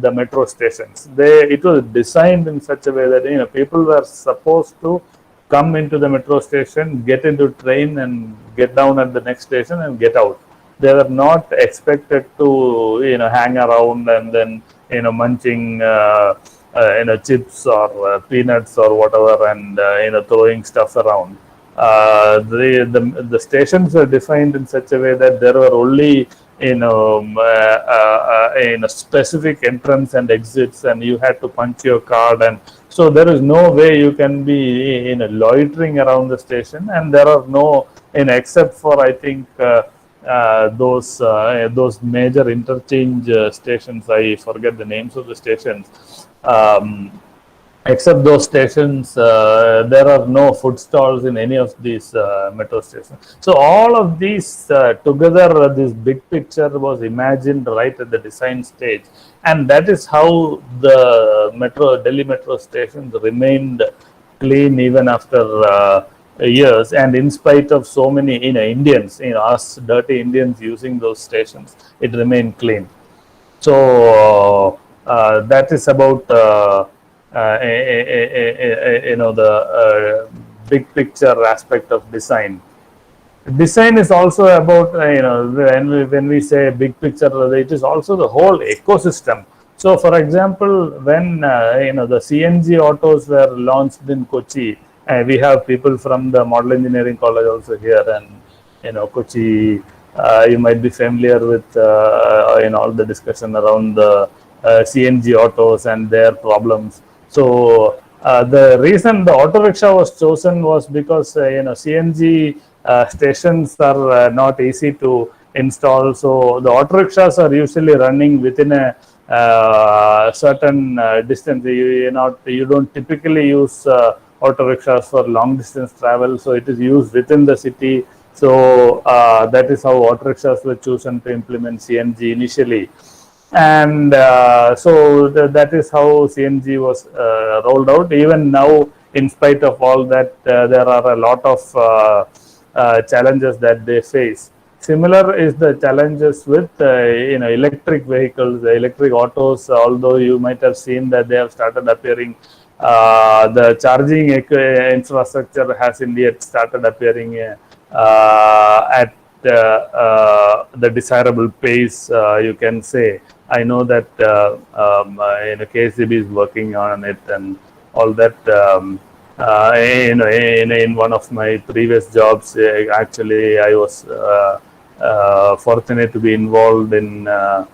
the metro stations. It was designed in such a way that people were supposed to come into the metro station, get into train, and get down at the next station and get out. They were not expected to hang around and then munching chips or peanuts or whatever, and throwing stuff around. The stations were defined in such a way that there were only specific entrance and exits, and you had to punch your card, and so there is no way you can be loitering around the station, and there are no except for I think those major interchange stations. I forget the names of the stations. Except those stations, there are no food stalls in any of these metro stations. So all of these together, this big picture was imagined right at the design stage, and that is how the Delhi metro stations remained clean even after years, and in spite of so many Indians, us dirty Indians using those stations, it remained clean. So that is about the big picture aspect of design. Design is also about when we say big picture, it is also the whole ecosystem. So, for example, when the CNG autos were launched in Kochi, we have people from the Model Engineering College also here, and Kochi. You might be familiar with all the discussion around the CNG autos and their problems. So the reason the auto rickshaw was chosen was because CNG stations are not easy to install. So the auto rickshaws are usually running within a certain distance. You don't typically use auto rickshaws for long distance travel. So it is used within the city. So that is how auto rickshaws were chosen to implement CNG initially. And so that is how CNG was rolled out. Even now, in spite of all that, there are a lot of challenges that they face. Similar is the challenges with electric vehicles, electric autos. Although you might have seen that they have started appearing, the charging infrastructure hasn't yet started appearing at the desirable pace, you can say. I know that KCB is working on it and all that. In one of my previous jobs, actually, I was fortunate to be involved in a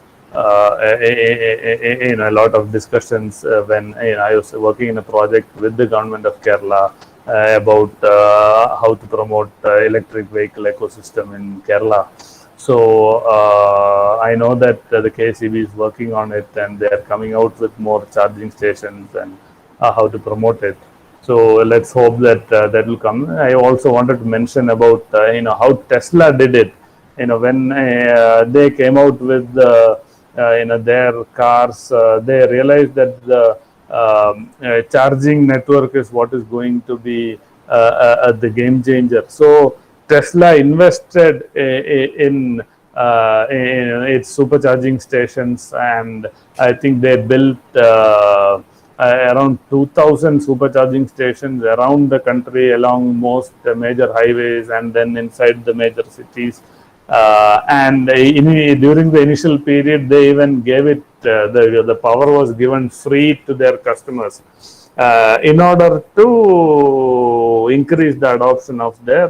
lot of discussions when I was working in a project with the government of Kerala about how to promote electric vehicle ecosystem in Kerala. So I know that the KCB is working on it, and they are coming out with more charging stations and how to promote it. So let's hope that that will come. I also wanted to mention about how Tesla did it. When they came out with their cars, they realized that the charging network is what is going to be the game changer. So Tesla invested in its supercharging stations, and I think they built around 2,000 supercharging stations around the country along most major highways and then inside the major cities. And during the initial period, they even gave it, the power was given free to their customers in order to increase the adoption of their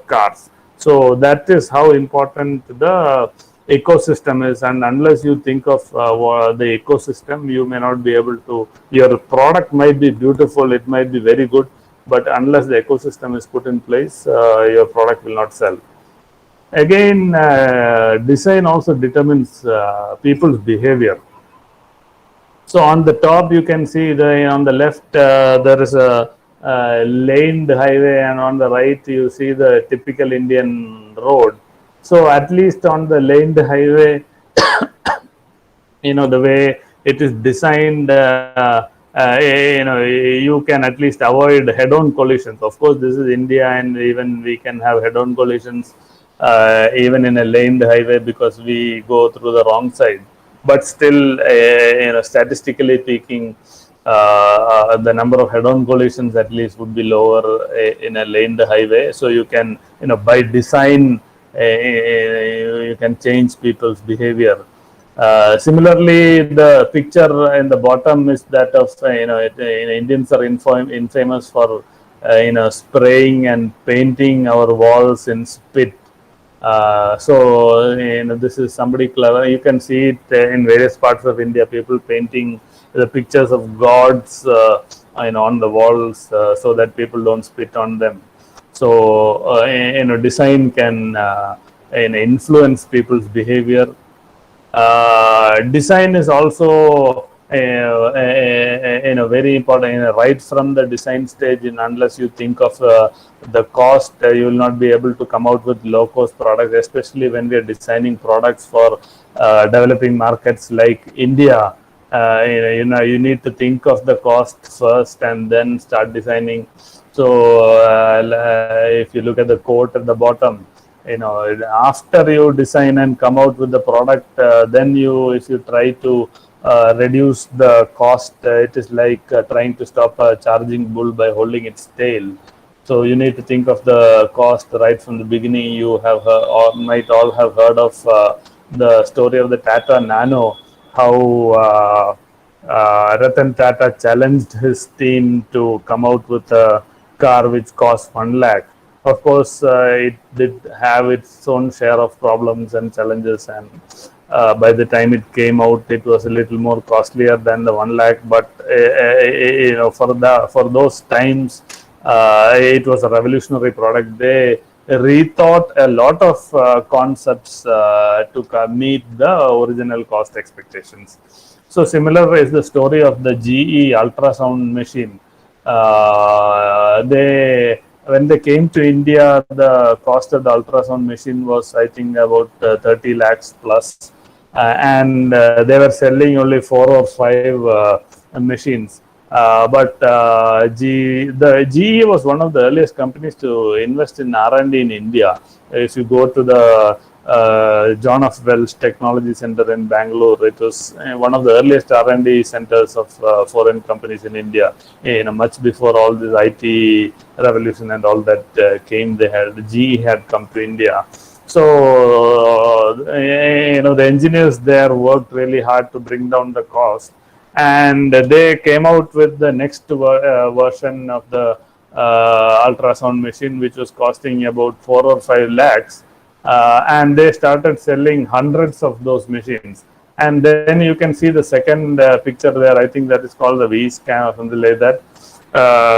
cars. So that is how important the ecosystem is, and unless you think of the ecosystem, you may not be able to, your product might be beautiful, it might be very good, but unless the ecosystem is put in place, your product will not sell. Again, design also determines people's behavior. So on the top, you can see on the left, there is a laned highway, and on the right, you see the typical Indian road. So at least on the laned highway, the way it is designed, you can at least avoid head-on collisions. Of course, this is India, and even we can have head-on collisions even in a laned highway because we go through the wrong side. but still, statistically speaking, the number of head-on collisions at least would be lower in a laned highway. So you can, by design, you can change people's behavior. Similarly, the picture in the bottom is that of Indians are infamous for spraying and painting our walls in spit. So this is somebody clever. You can see it in various parts of India. People painting the pictures of gods, on the walls, so that people don't spit on them. So design can influence people's behavior. Design is also very important, right from the design stage. And unless you think of the cost, you will not be able to come out with low cost products, especially when we are designing products for developing markets like India. You need to think of the cost first and then start designing. So if you look at the quote at the bottom, after you design and come out with the product, then if you try to reduce the cost, it is like trying to stop a charging bull by holding its tail. So you need to think of the cost right from the beginning. You have or might all have heard of the story of the Tata Nano, how Ratan Tata challenged his team to come out with a car which cost 1 lakh. Of course, it did have its own share of problems and challenges, and by the time it came out, it was a little more costlier than the 1 lakh. But for those times, it was a revolutionary product. They rethought a lot of concepts to meet the original cost expectations. So similar is the story of the GE ultrasound machine. When they came to India, the cost of the ultrasound machine was, I think, about 30 lakhs plus. And they were selling only 4 or 5 machines. But the GE was one of the earliest companies to invest in R&D in India. If you go to the John of Wells Technology Center in Bangalore, it was one of the earliest R&D centers of foreign companies in India. Much before all this IT revolution and all that came, GE had come to India. So the engineers there worked really hard to bring down the cost, and they came out with the next version of the ultrasound machine, which was costing about 4 or 5 lakhs. And they started selling hundreds of those machines. And then you can see the second picture there. I think that is called the V-scan or something like that,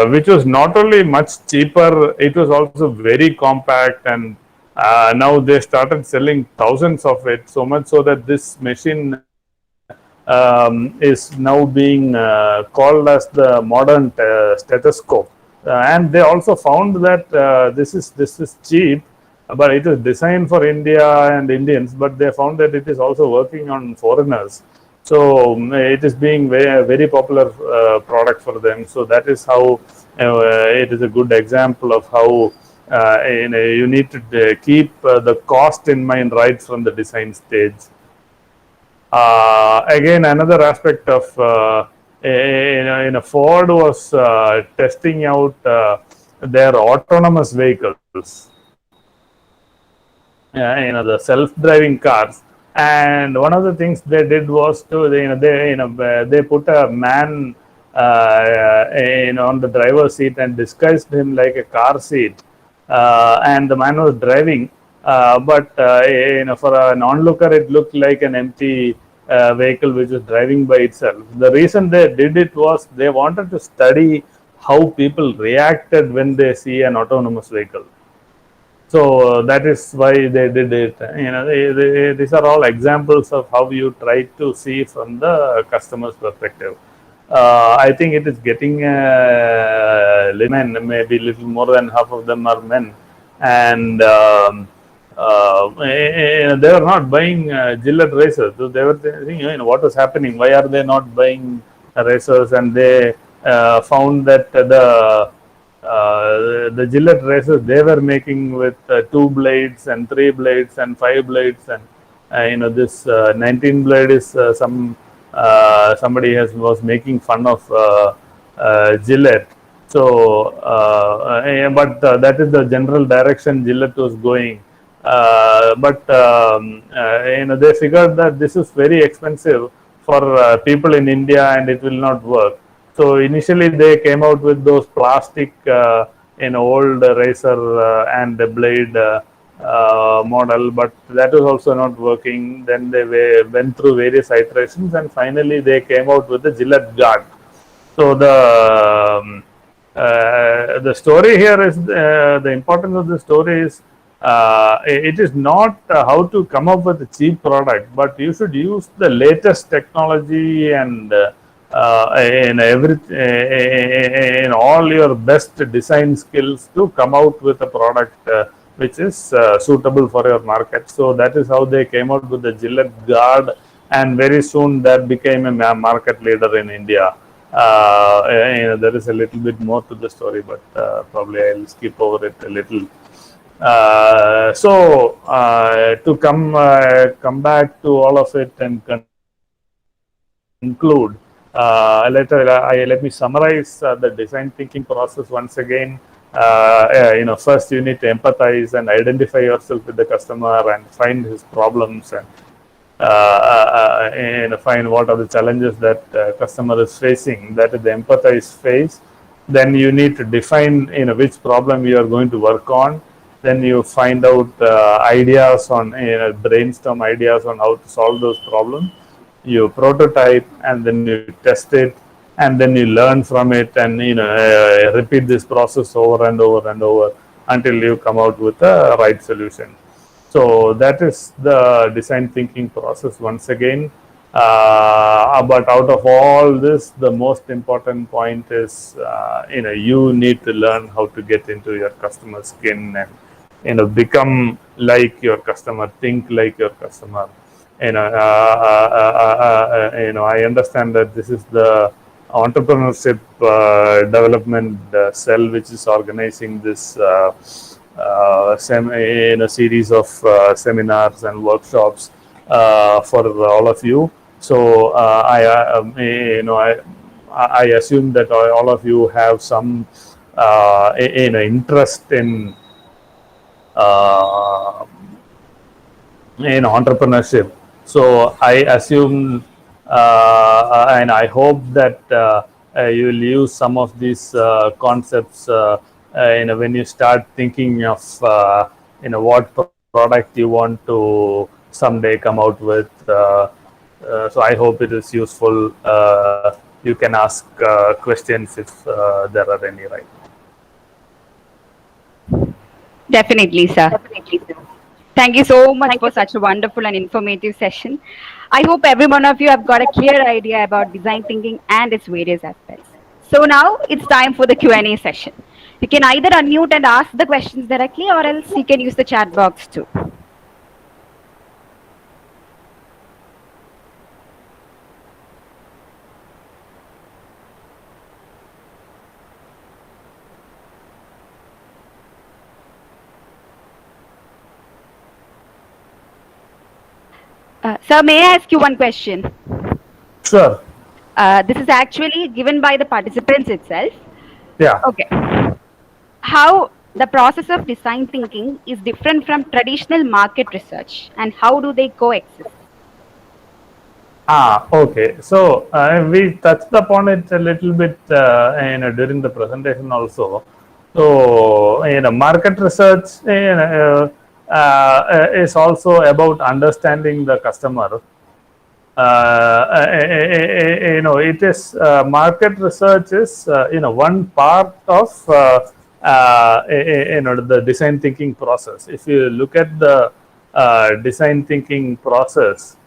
which was not only much cheaper, it was also very compact. And now they started selling thousands of it, so much so that this machine is now being called as the modern stethoscope. And they also found that this is cheap, but it is designed for India and Indians, but they found that it is also working on foreigners. So it is being a very popular product for them. So that is how it is a good example of how you need to keep the cost in mind right from the design stage. Again, another aspect of Ford was testing out their autonomous vehicles. The self-driving cars, and one of the things they did was to they put a man on the driver's seat and disguised him like a car seat, and the man was driving, but for an onlooker it looked like an empty vehicle which was driving by itself. The reason they did it was they wanted to study how people reacted when they see an autonomous vehicle. So that is why they did it. These are all examples of how you try to see from the customer's perspective. I think it is getting men, maybe little more than half of them are men, and they were not buying Gillette racers. So they were thinking, what was happening? Why are they not buying racers? And they found that the Gillette racers they were making with 2 blades and 3 blades and 5 blades, and this 19 blade is somebody was making fun of Gillette. So, but that is the general direction Gillette was going. They figured that this is very expensive for people in India and it will not work. So initially they came out with those plastic, old razor and blade model, but that was also not working. Then they went through various iterations and finally they came out with the Gillette Guard. So the story here is the importance of the story is it is not how to come up with a cheap product, but you should use the latest technology and in all your best design skills to come out with a product which is suitable for your market. So that is how they came out with the Gillette Guard, and very soon that became a market leader in India. There is a little bit more to the story, but probably I'll skip over it a little. To come back to all of it and conclude, let me summarize the design thinking process once again. First you need to empathize and identify yourself with the customer and find his problems and find what are the challenges that customer is facing. That is the empathize phase. Then you need to define which problem you are going to work on. Then you find out ideas on brainstorm ideas on how to solve those problems. You prototype and then you test it, and then you learn from it, and repeat this process over and over and over until you come out with the right solution. So that is the design thinking process once again. But out of all this, the most important point is you need to learn how to get into your customer's skin and become like your customer, think like your customer. I understand that this is the entrepreneurship development cell which is organizing this series of seminars and workshops for all of you. So I assume that all of you have some interest in entrepreneurship. So I assume and I hope that you will use some of these concepts when you start thinking of what product you want to someday come out with. So I hope it is useful. You can ask questions if there are any right now. Definitely, sir. Thank you so much for such a wonderful and informative session. I hope every one of you have got a clear idea about design thinking and its various aspects. So now it's time for the Q&A session. You can either unmute and ask the questions directly, or else you can use the chat box too. Sir, may I ask you one question? Sure. This is actually given by the participants itself. Yeah. Okay. How the process of design thinking is different from traditional market research, and how do they coexist? Okay. So we touched upon it a little bit during the presentation also. So market research is also about understanding the customer. It is market research is one part of the design thinking process. If you look at the design thinking process,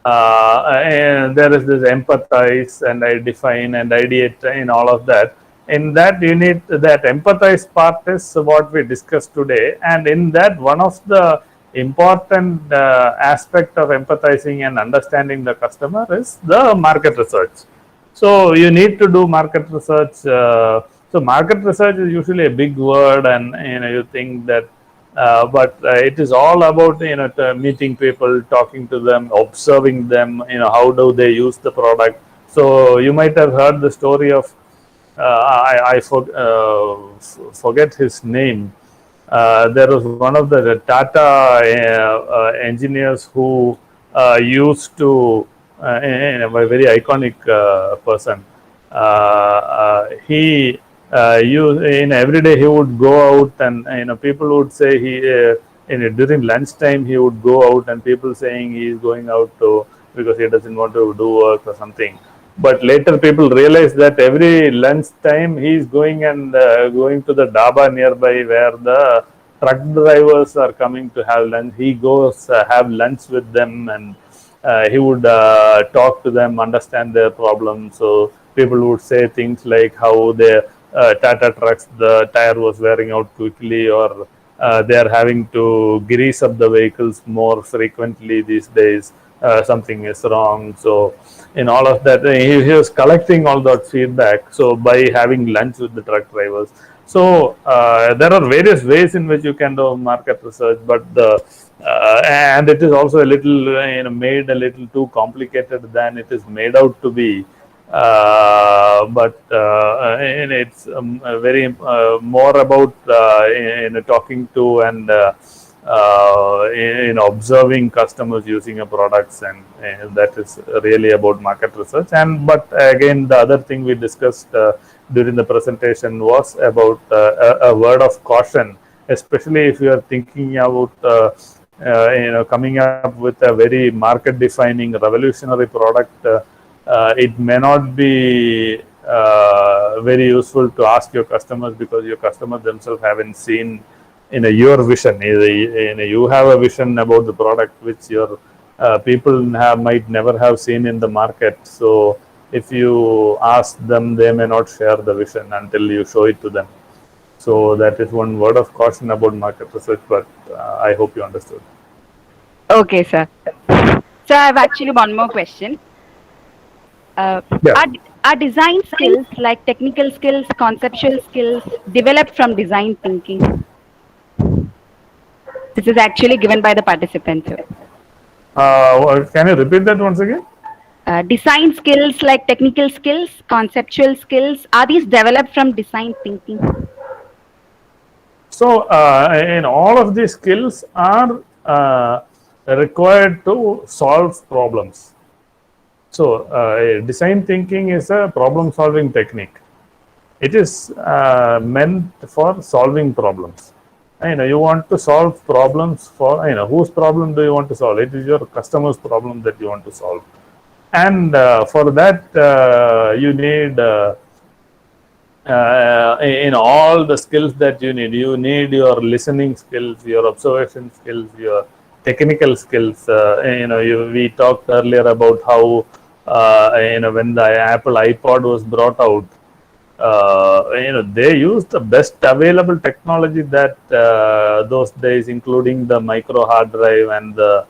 and there is this empathize and I define and ideate in all of that. In that you need that empathize part is what we discussed today, and in that one of the important aspect of empathizing and understanding the customer is the market research. So you need to do market research. So market research is usually a big word, and you think that but it is all about meeting people, talking to them, observing them. How do they use the product? So you might have heard the story of forget his name. There was one of the Tata engineers who used to a very iconic person. He every day he would go out, and people would say during lunchtime he would go out, and people saying he is going out to because he doesn't want to do work or something. But later people realize that every lunch time he is going and going to the dhaba nearby where the truck drivers are coming to have lunch. He goes have lunch with them, and he would talk to them, understand their problems. So people would say things like how the Tata trucks, the tire was wearing out quickly, or they are having to grease up the vehicles more frequently these days. Something is wrong. So in all of that, he was collecting all that feedback. So by having lunch with the truck drivers. So there are various ways in which you can do market research, but and it is also a little made a little too complicated than it is made out to be. But and it's very more about talking to and observing customers using a products, and that is really about market research. And but again, the other thing we discussed during the presentation was about a word of caution, especially if you are thinking about coming up with a very market defining revolutionary product. It may not be very useful to ask your customers, because your customers themselves haven't seen your vision. You have a vision about the product which your people might never have seen in the market. So if you ask them, they may not share the vision until you show it to them. So that is one word of caution about market research, but I hope you understood. Okay, sir. So I have actually one more question. Are design skills like technical skills, conceptual skills developed from design thinking? This is actually given by the participant. Can you repeat that once again? Design skills like technical skills, conceptual skills, are these developed from design thinking? So all of these skills are required to solve problems. So design thinking is a problem solving technique. It is meant for solving problems. You want to solve problems for, whose problem do you want to solve? It is your customer's problem that you want to solve. And for that, you need all the skills that you need. You need your listening skills, your observation skills, your technical skills. We talked earlier about how when the Apple iPod was brought out, they used the best available technology that those days, including the micro hard drive and the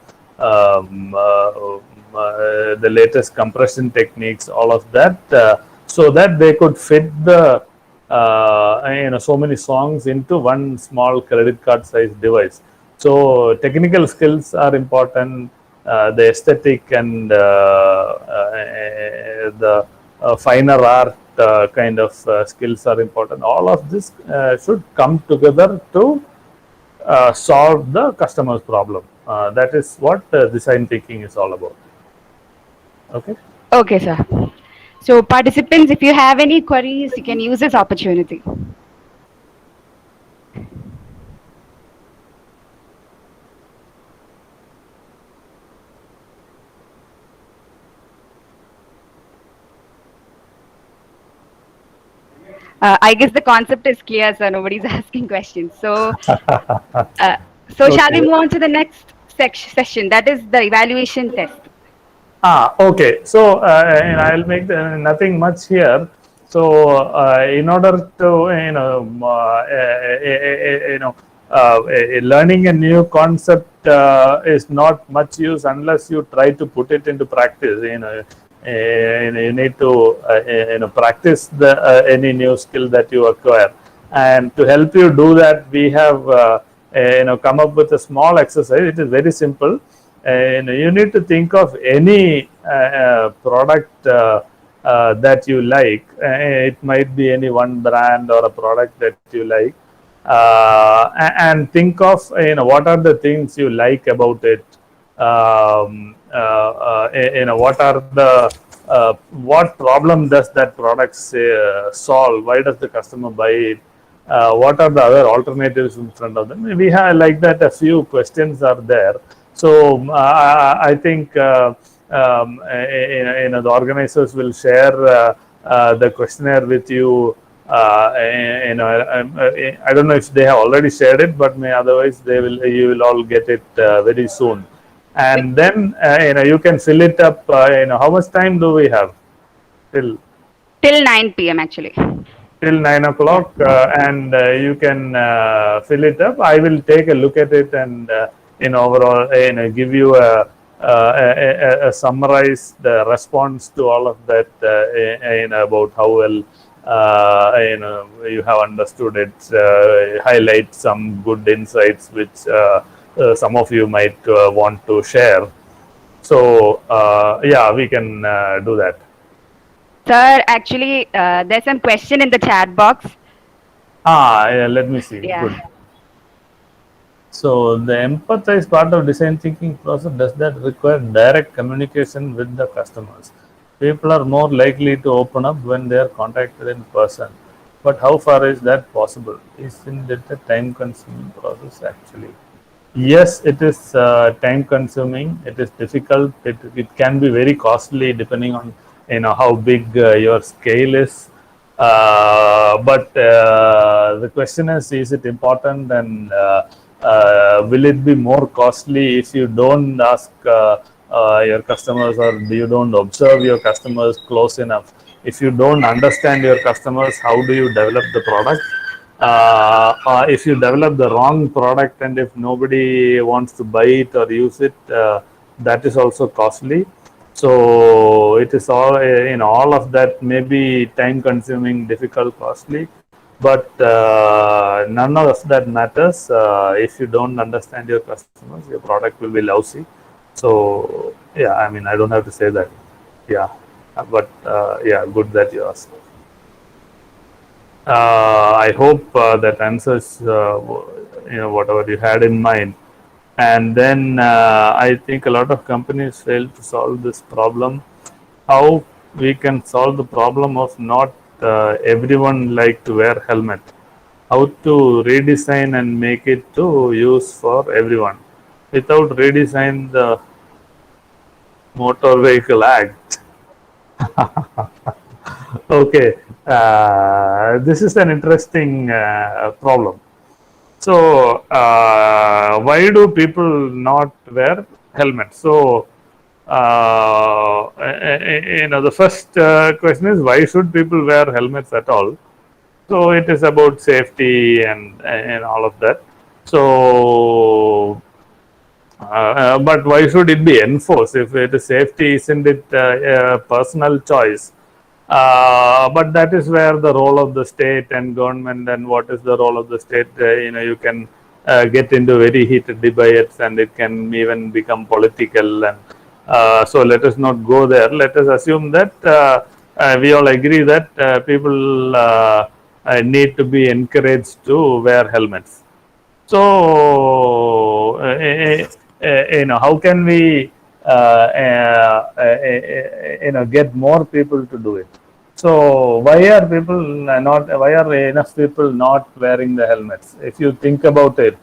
latest compression techniques, all of that, so that they could fit the so many songs into one small credit card sized device. So technical skills are important. The aesthetic and the finer art kind of skills are important. All of this should come together to solve the customer's problem. That is what design thinking is all about. Okay. Okay, sir. So participants, if you have any queries, you can use this opportunity. I guess the concept is clear, sir. Nobody's asking questions. So, Okay. Shall we move on to the next session? That is the evaluation test. Okay. So I'll make nothing much here. So in order to learning a new concept is not much use unless you try to put it into practice. You need to practice any new skill that you acquire, and to help you do that, we have come up with a small exercise. It is very simple. You need to think of any product that you like. It might be any one brand or a product that you like, and think of what are the things you like about it. What are the what problem does that product solve? Why does the customer buy it? What are the other alternatives in front of them? We have like that. A few questions are there. So I think the organizers will share the questionnaire with you. I don't know if they have already shared it, but otherwise you will all get it very soon. And then you can fill it up. How much time do we have? Till 9 p.m. actually. Till 9 o'clock, and you can fill it up. I will take a look at it and overall give you a summarized response to all of that about how well you have understood it, highlight some good insights which some of you might want to share. So yeah, we can do that. Sir, actually, there's some question in the chat box. Yeah, let me see. Yeah. Good. So the empathize part of design thinking process, does that require direct communication with the customers? People are more likely to open up when they are contacted in person. But how far is that possible? Isn't it a time-consuming process actually? Yes, it is time-consuming. It is difficult. It can be very costly depending on how big your scale is. But the question is it important, and will it be more costly if you don't ask your customers, or you don't observe your customers close enough? If you don't understand your customers, how do you develop the product? If you develop the wrong product and if nobody wants to buy it or use it, that is also costly. So it is all all of that may be time consuming, difficult, costly, but none of that matters. If you don't understand your customers, your product will be lousy. So yeah, I mean, I don't have to say that. Yeah, but yeah, good that you asked. I hope that answers whatever you had in mind. And then I think a lot of companies fail to solve this problem. How we can solve the problem of not everyone like to wear helmet? How to redesign and make it to use for everyone without redesign the Motor Vehicle Act? Okay, this is an interesting problem. So, why do people not wear helmets? So, the first question is, why should people wear helmets at all? So, it is about safety and all of that. So, but why should it be enforced? If it is safety, isn't it a personal choice? But that is where the role of the state and government, and what is the role of the state, you can get into very heated debates, and it can even become political. And so let us not go there. Let us assume that we all agree that people need to be encouraged to wear helmets. So how can we get more people to do it? So why are enough people not wearing the helmets? If you think about it,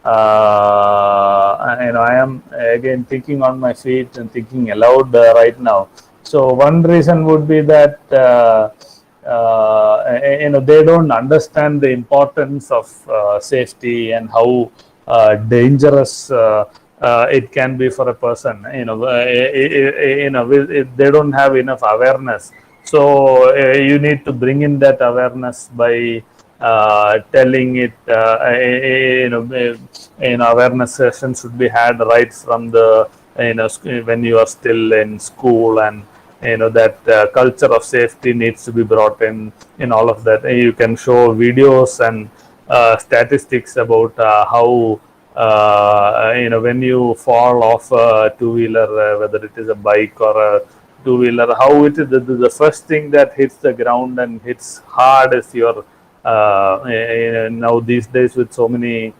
I am again thinking on my feet and thinking aloud right now. So one reason would be that they don't understand the importance of safety and how dangerous it can be for a person. They don't have enough awareness. So you need to bring in that awareness by telling it. Awareness sessions should be had right from the when you are still in school, and that culture of safety needs to be brought in all of that. You can show videos and statistics about how when you fall off a two-wheeler, whether it is a bike or a two-wheeler, how it is the first thing that hits the ground and hits hard is your now these days with so many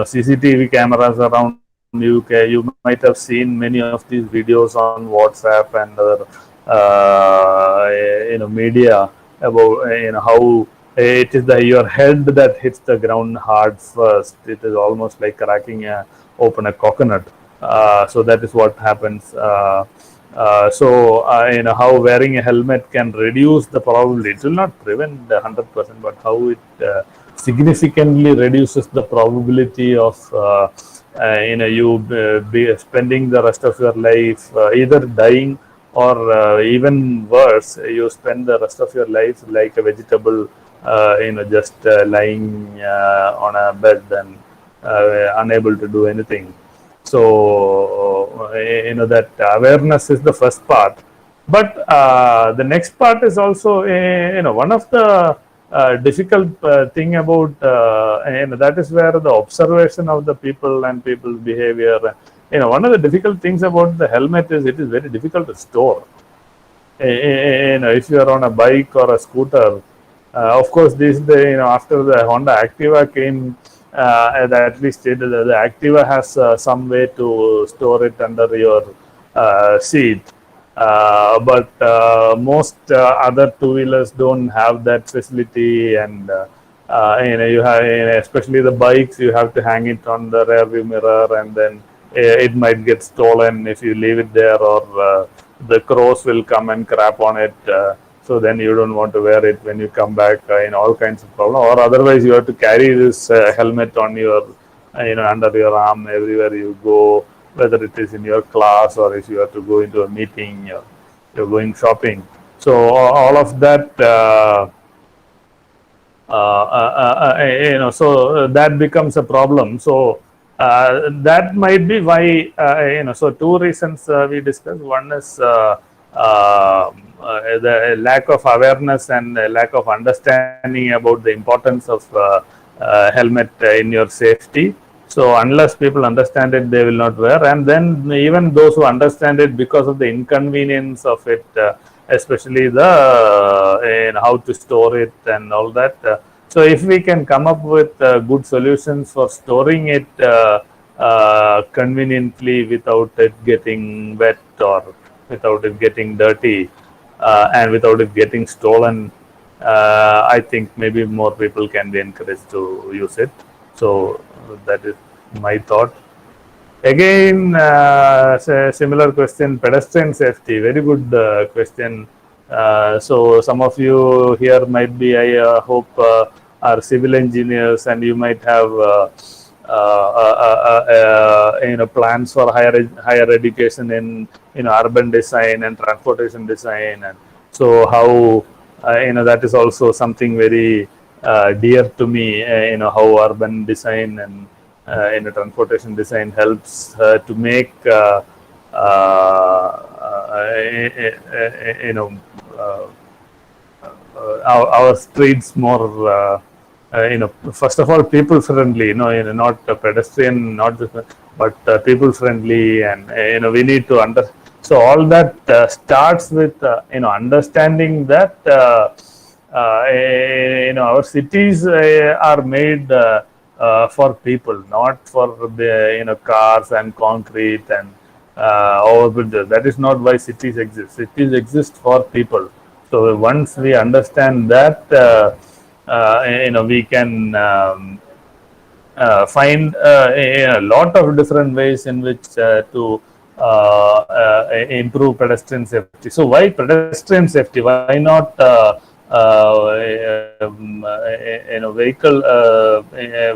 CCTV cameras around UK, you might have seen many of these videos on WhatsApp and other media about how it is your head that hits the ground hard first. It is almost like cracking open a coconut. So that is what happens. How wearing a helmet can reduce the probability. It will not prevent 100%, but how it significantly reduces the probability of you be spending the rest of your life either dying or even worse, you spend the rest of your life like a vegetable, just lying on a bed and unable to do anything. So, that awareness is the first part. But the next part is also, one of the difficult thing about, that is where the observation of the people and people's behavior, one of the difficult things about the helmet is it is very difficult to store. If you are on a bike or a scooter, of course, after the Honda Activa came, at least the Activa has some way to store it under your seat. But most other two-wheelers don't have that facility, and you have, especially the bikes, you have to hang it on the rear view mirror, and then it might get stolen if you leave it there, or the crows will come and crap on it. So then you don't want to wear it when you come back, all kinds of problems. Or otherwise, you have to carry this helmet on your, under your arm everywhere you go, whether it is in your class or if you have to go into a meeting, you're going shopping. So all of that, so that becomes a problem. So that might be why, so two reasons we discussed. One is the lack of awareness and lack of understanding about the importance of helmet in your safety. So unless people understand it, they will not wear. And then even those who understand it, because of the inconvenience of it, especially the how to store it and all that. So if we can come up with good solutions for storing it conveniently without it getting wet or without it getting dirty, and without it getting stolen, I think maybe more people can be encouraged to use it. So that is my thought. Again, similar question, pedestrian safety, very good question. So some of you here might be, I hope, are civil engineers, and you might have plans for higher education in urban design and transportation design, and so how that is also something very dear to me. How urban design and transportation design helps to make our streets more. First of all, people friendly. Not pedestrian, not just, but people friendly, and we need to understand. So all that starts with understanding that our cities are made for people, not for cars and concrete and overbridges. That is not why cities exist. Cities exist for people. So once we understand that, we can find a lot of different ways in which to improve pedestrian safety. So why pedestrian safety? Why not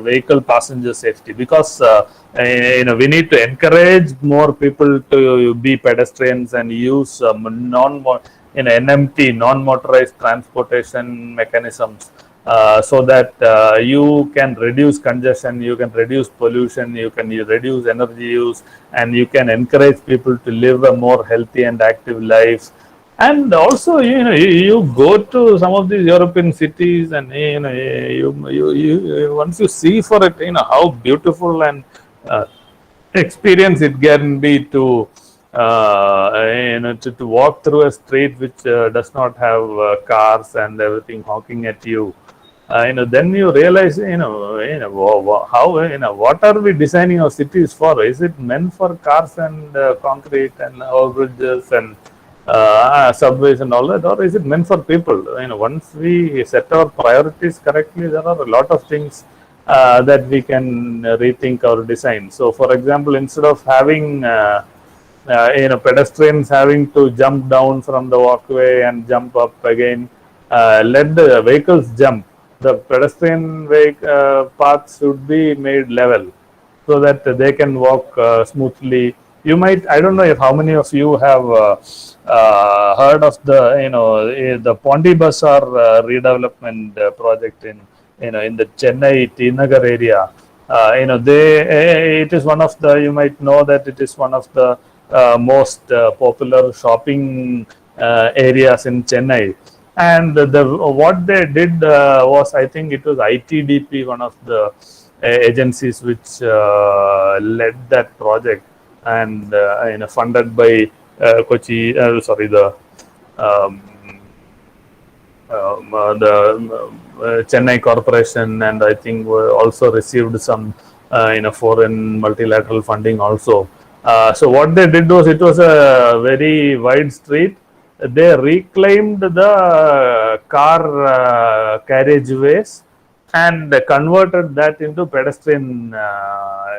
vehicle passenger safety? Because we need to encourage more people to be pedestrians and use NMT, non-motorized transportation mechanisms, so that you can reduce congestion, you can reduce pollution, you can reduce energy use, and you can encourage people to live a more healthy and active life. And also, you go to some of these European cities, and once you see for it, how beautiful and uh, experience it can be to to walk through a street which does not have cars and everything honking at you. Then you realize, how, what are we designing our cities for? Is it meant for cars and concrete and overbridges and subways and all that, or is it meant for people? Once we set our priorities correctly, there are a lot of things that we can rethink our design. So, for example, instead of having pedestrians having to jump down from the walkway and jump up again, let the vehicles jump. The pedestrian path should be made level so that they can walk smoothly. You might, I don't know if how many of you have heard of the Pondi Bazaar redevelopment project in the Chennai T Nagar area. It is one of the, you might know that it is one of the most popular shopping areas in Chennai. And what they did was, I think it was ITDP, one of the agencies which led that project, and funded by um, the Chennai Corporation, and I think also received some foreign multilateral funding also. So what they did was, it was a very wide street. They reclaimed the car carriageways and converted that into pedestrian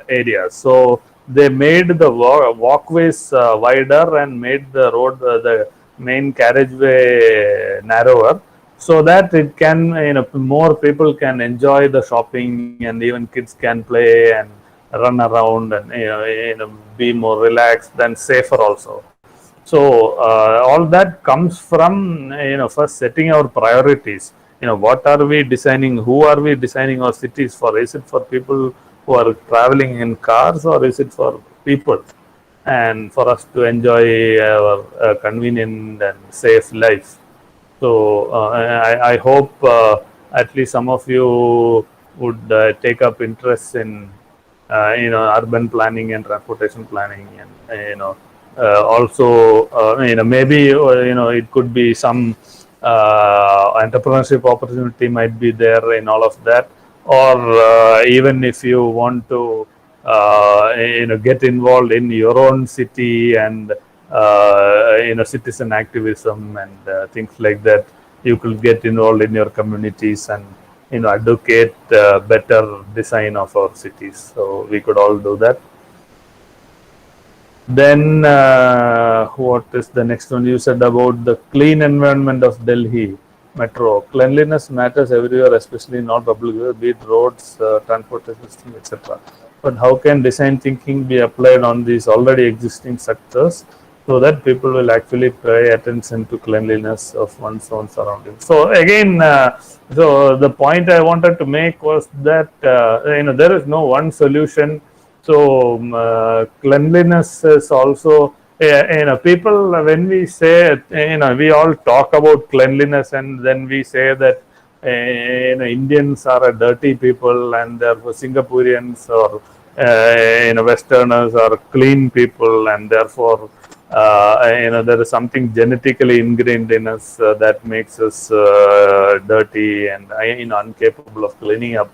areas. So they made the walkways wider and made the road, the main carriageway, narrower, so that it can, more people can enjoy the shopping, and even kids can play and run around and be more relaxed and safer also. So all that comes from first setting our priorities. What are we designing? Who are we designing our cities for? Is it for people who are traveling in cars, or is it for people and for us to enjoy our convenient and safe life? So I hope at least some of you would take up interest in urban planning and transportation planning, and also maybe it could be some entrepreneurship opportunity might be there in all of that, or even if you want to get involved in your own city and citizen activism and things like that, you could get involved in your communities and advocate better design of our cities. So we could all do that. Then what is the next one? You said about the clean environment of Delhi metro. Cleanliness matters everywhere, especially in all public, be it roads, transportation system, etc. But how can design thinking be applied on these already existing sectors so that people will actually pay attention to cleanliness of one's own surroundings? So again, so the point I wanted to make was that there is no one solution. So cleanliness is also, people, when we say, we all talk about cleanliness, and then we say that Indians are a dirty people, and therefore Singaporeans or Westerners are clean people, and therefore there is something genetically ingrained in us that makes us dirty and incapable of cleaning up.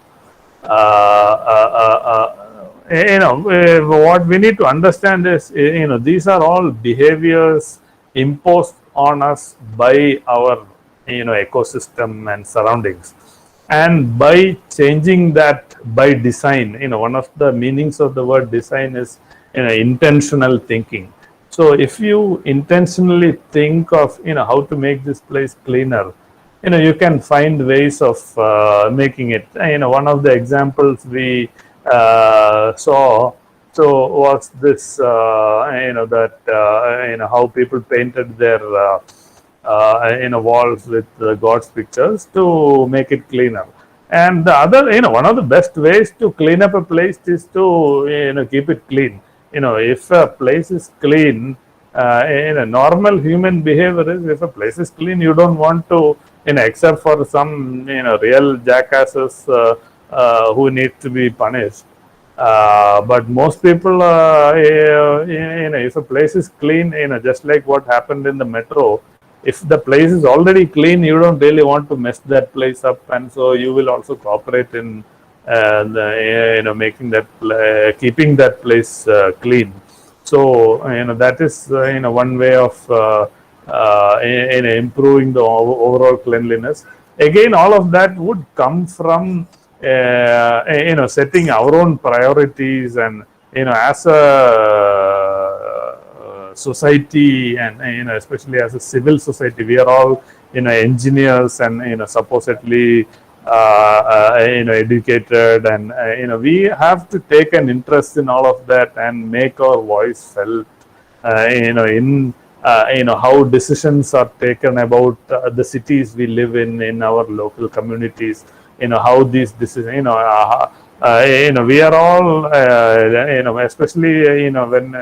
What we need to understand is, these are all behaviors imposed on us by our, ecosystem and surroundings. And by changing that by design, one of the meanings of the word design is, intentional thinking. So if you intentionally think of, how to make this place cleaner, you can find ways of making it. One of the examples we saw was this, how people painted their walls with God's pictures to make it cleaner. And the other, one of the best ways to clean up a place is to keep it clean. If a place is clean, In a normal human behavior is, if a place is clean, you don't want to, except for some, real jackasses who need to be punished. But most people, if a place is clean, just like what happened in the metro, if the place is already clean, you don't really want to mess that place up, and so you will also cooperate in making that keeping that place clean. So that is one way of improving the overall cleanliness. Again, all of that would come from setting our own priorities, and as a society, and especially as a civil society, we are all engineers, and supposedly educated, and we have to take an interest in all of that and make our voice felt in how decisions are taken about the cities we live in our local communities, how these decisions, we are all especially when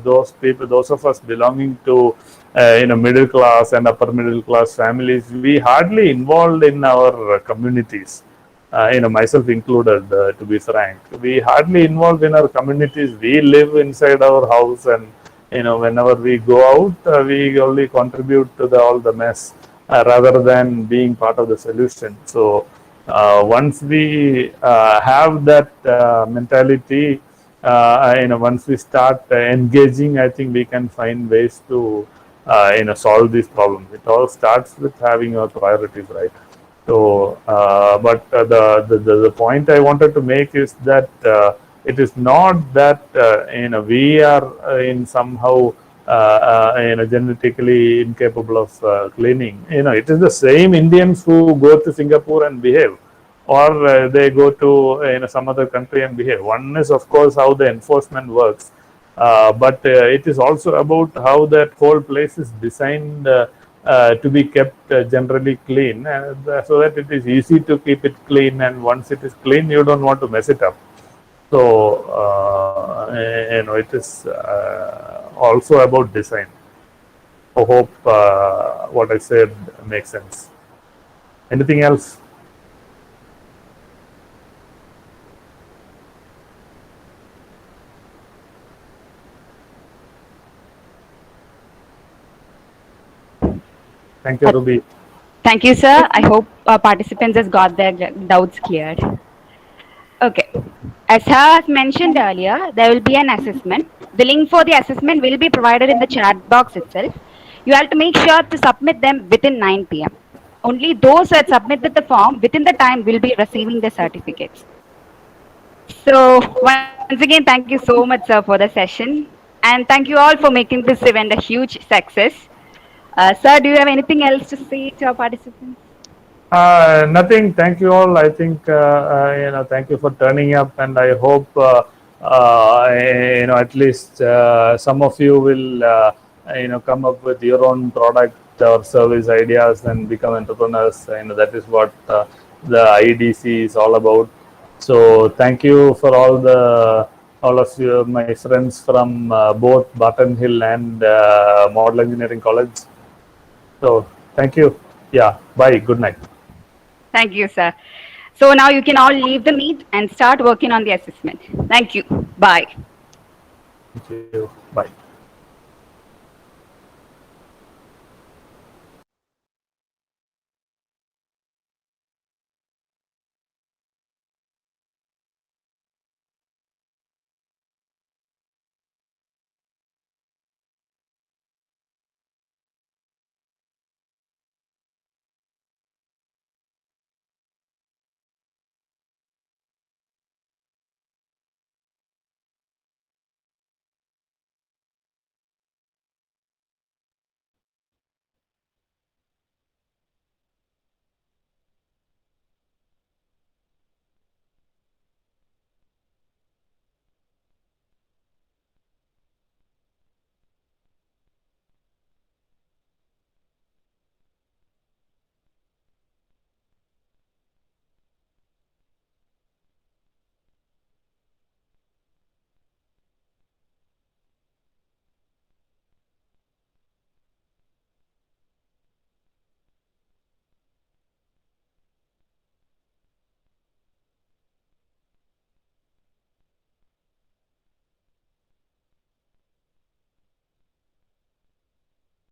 those of us belonging to middle class and upper middle class families, we hardly involved in our communities, myself included, to be frank. We hardly involved in our communities. We live inside our house, and whenever we go out, we only contribute to all the mess rather than being part of the solution. So once we have that mentality, once we start engaging, I think we can find ways to solve these problems. It all starts with having your priorities right. So, but the point I wanted to make is that it is not that we are in somehow genetically incapable of cleaning. It is the same Indians who go to Singapore and behave, or they go to some other country and behave. One is, of course, how the enforcement works, but it is also about how that whole place is designed to be kept generally clean, so that it is easy to keep it clean. And once it is clean, you don't want to mess it up. So it is also about design. I hope what I said makes sense. Anything else? Thank you, Ruby. Thank you, sir. I hope participants has got their doubts cleared. Okay. As has mentioned earlier, there will be an assessment. The link for the assessment will be provided in the chat box itself. You have to make sure to submit them within 9 p.m. Only those who had submitted the form within the time will be receiving the certificates. So once again, thank you so much, sir, for the session. And thank you all for making this event a huge success. Sir, do you have anything else to say to our participants? Nothing. Thank you all. I think thank you for turning up, and I hope at least some of you will come up with your own product or service ideas and become entrepreneurs. That is what the IEDC is all about. So thank you for all of you, my friends from both Barton Hill and Model Engineering College. So thank you. Yeah. Bye. Good night. Thank you, sir. So now you can all leave the meet and start working on the assessment. Thank you. Bye. Thank you. Bye.